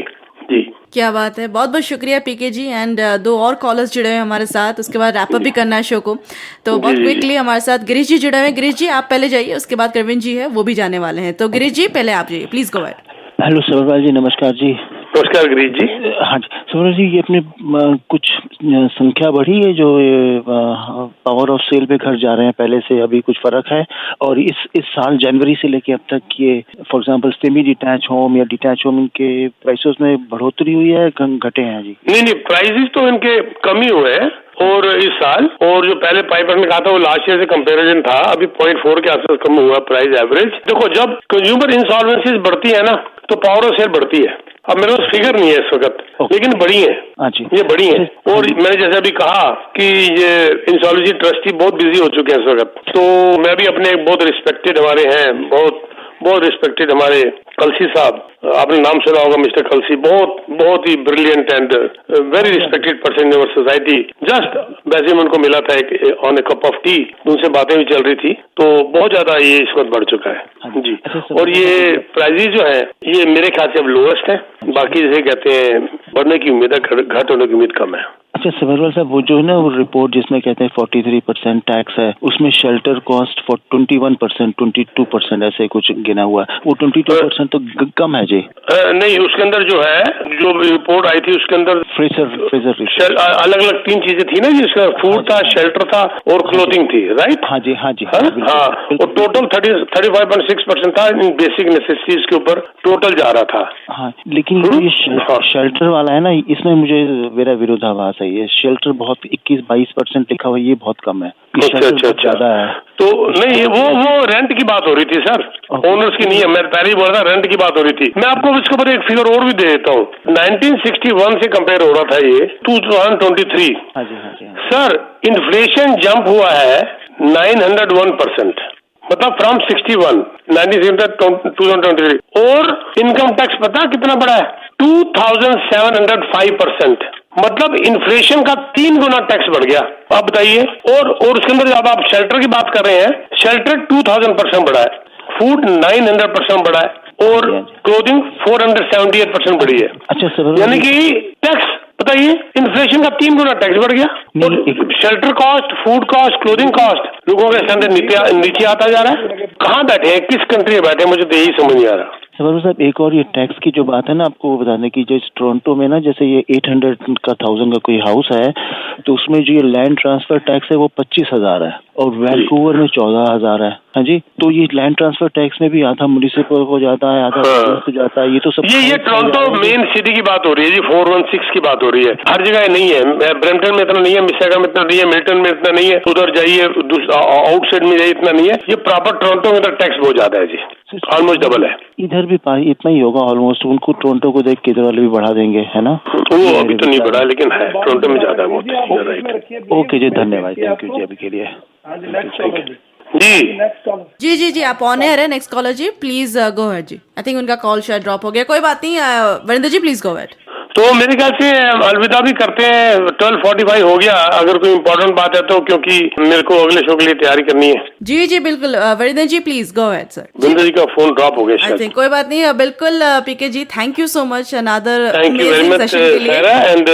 जी क्या बात है, बहुत बहुत शुक्रिया पीके जी। एंड 2 और कॉलर्स जुड़े हुए हमारे साथ, उसके बाद रैप अप भी करना है शो को, तो बहुत क्विकली हमारे साथ गिरीश जी जुड़े हुए हैं। गिरीश जी आप पहले जाइए, उसके बाद प्रवीण जी है, वो भी जाने वाले हैं। तो गिरीश जी पहले आप जाइए, please go ahead. Hello Sabharwal ji, नमस्कार जी। नमस्कार गिरीश जी। हाँ जी सौरभ जी, ये अपने कुछ संख्या बढ़ी है जो पावर ऑफ सेल पे घर जा रहे हैं, पहले से अभी कुछ फर्क है? और इस साल जनवरी से लेके अब तक ये for example semi detach home या डिटैच होम के प्राइसेस में बढ़ोतरी हुई है, घटे हैं जी? नहीं, प्राइसेस तो इनके कम ही हुए हैं और इस साल, और जो पहले 5% कहा था वो लास्ट ईयर से कंपैरिजन था, अभी 0.4 के आसपास कम हुआ प्राइस एवरेज। देखो, जब कंज्यूमर इंसॉल्वेंसीज बढ़ती है ना तो पावर ऑफ सेल बढ़ती है। अब मेरे पास फिगर नहीं है इस वक्त, लेकिन बड़ी है, ये बड़ी है। और मैंने जैसे अभी कहा कि ये इंसॉल्वेंसी ट्रस्टी बहुत बिजी हो चुके हैं इस वक्त, तो मैं भी अपने बहुत रिस्पेक्टेड हमारे हैं, बहुत रिस्पेक्टेड हमारे कलसी साहब, आपने नाम सुना होगा मिस्टर कलसी, बहुत ही brilliant and very respected person in our society. Just वैसे में उनको मिला था एक on a cup of tea, उनसे बातें भी चल रही थी, तो बहुत ज्यादा ये इस वक्त बढ़ चुका है जी। और ये प्राइजेस जो है ये मेरे ख्याल से अब लोएस्ट है, बाकी जैसे कहते हैं बढ़ने की उम्मीद है, घट होने की उम्मीद कम है। अच्छा सबरवाल साहब, वो जो है ना वो रिपोर्ट जिसमें कहते हैं 43% टैक्स है, उसमें शेल्टर कॉस्ट 21%, 22% ऐसे कुछ गिना हुआ है, वो 22% तो कम है जी? नहीं, उसके अंदर जो है, जो रिपोर्ट आई थी उसके अंदर फ्रेजर अलग अलग 3 चीजें थी ना जी, उसका फूड था, शेल्टर था और क्लोथिंग थी, राइट? हाँ जी हाँ। और टोटल 35.6% था इन बेसिक नेसेसिटीज के ऊपर टोटल जा रहा था। हाँ, लेकिन ये शेल्टर वाला है ना, इसमें मुझे मेरा विरोधाभास है। ये शेल्टर बहुत 21-22% लिखा हुआ है, ये बहुत कम है, अच्छा ज्यादा है। तो नहीं, वो रेंट की बात हो रही थी सर, ओनर्स की नहीं है। मैं पहले ही बोल रहा था रेंट की बात हो रही थी। मैं आपको इसके ऊपर एक फिगर और भी दे देता हूँ। 1961 से कंपेयर हो रहा था ये 2023। हाँ जी हाँ जी। सर, इन्फ्लेशन जंप हुआ है 901%, मतलब फ्रॉम 61 2023, और इनकम टैक्स पता कितना बड़ा है? 2705%, मतलब इन्फ्लेशन का 3 गुना टैक्स बढ़ गया। आप बताइए। और उसके अंदर जब आप शेल्टर की बात कर रहे हैं, शेल्टर 2000% बढ़ा है, फूड 900% बढ़ा है और क्लोथिंग 478% बढ़ी है। अच्छा सर, यानी कि टैक्स बताइए, इन्फ्लेशन का 3 गुना टैक्स बढ़ गया। और shelter cost, food cost, clothing cost लोगों के स्टैंडर्ड नीचे आता जा रहा है। कहाँ बैठे हैं, किस कंट्री में बैठे हैं, मुझे तो यही समझ नहीं आ रहा। साहब, एक और ये टैक्स की जो बात है ना, आपको बताने की, जो टोरंटो में ना जैसे ये 800 का 1000 का कोई हाउस है, तो उसमें जो ये लैंड ट्रांसफर टैक्स है वो 25,000 है, और वैंकूवर में 14,000 है। हाँ जी, तो ये लैंड ट्रांसफर टैक्स में भी आधा म्युनिसिपल को जाता है, आधा को जाता है। ये तो सब ये टोरंटो मेन सिटी की बात हो रही है जी, 416 की बात हो रही है। हर जगह नहीं है, ब्रैम्पटन में इतना नहीं है, मिसिसागा में इतना नहीं है, मिल्टन में इतना नहीं है, उधर जाइए आउटसाइड में जाइए इतना नहीं है। ये प्रॉपर टोरंटो में तो टैक्स बहुत ज्यादा है जी, ऑलमोस्ट डबल है। इधर भी इतना ही होगा ऑलमोस्ट। उनको टोरंटो को देख के इधर वाले भी बढ़ा देंगे, है ना? वो अभी तो नहीं बढ़ा, लेकिन है टोरंटो में ज्यादा है। ओके जी, धन्यवाद, थैंक यू जी अभी के लिए जी। आप ऑन एयर है। Next caller ji, please go ahead ji. I think उनका कॉल शायद ड्रॉप हो गया, कोई बात नहीं। Varinder ji please go ahead. तो मेरे ख्याल से अलविदा भी करते हैं, 12:45 हो गया। अगर कोई इम्पोर्टेंट बात है तो, क्योंकि मेरे को अगले शो के लिए तैयारी करनी है। जी बिल्कुल। Varinder ji please go ahead sir. Varinder ji का फोन ड्रॉप हो गया शायद। कोई बात नहीं, बिल्कुल। PK ji thank you so much, another thank you very much Saira, and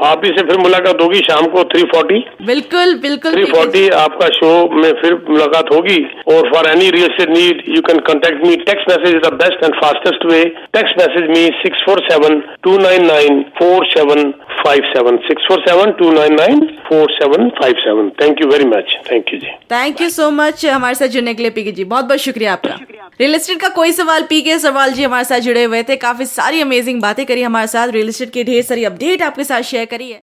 आप ही से फिर मुलाकात होगी शाम को 3:40। बिल्कुल 3:40 आपका शो में फिर मुलाकात होगी। और for any real estate need you can contact me. Text message is the best and fastest way. Text message me 647-299-4757 647-299-4757। Thank you very much. Thank you ji, thank you so much हमारे साथ जुड़ने के लिए पीके जी, बहुत बहुत शुक्रिया आपका। रियल एस्टेट का कोई सवाल, पीके सवाल जी हमारे साथ जुड़े हुए थे, काफी सारी अमेजिंग बातें करी हमारे साथ, रियल एस्टेट की ढेर सारी अपडेट आपके साथ शेयर करी है।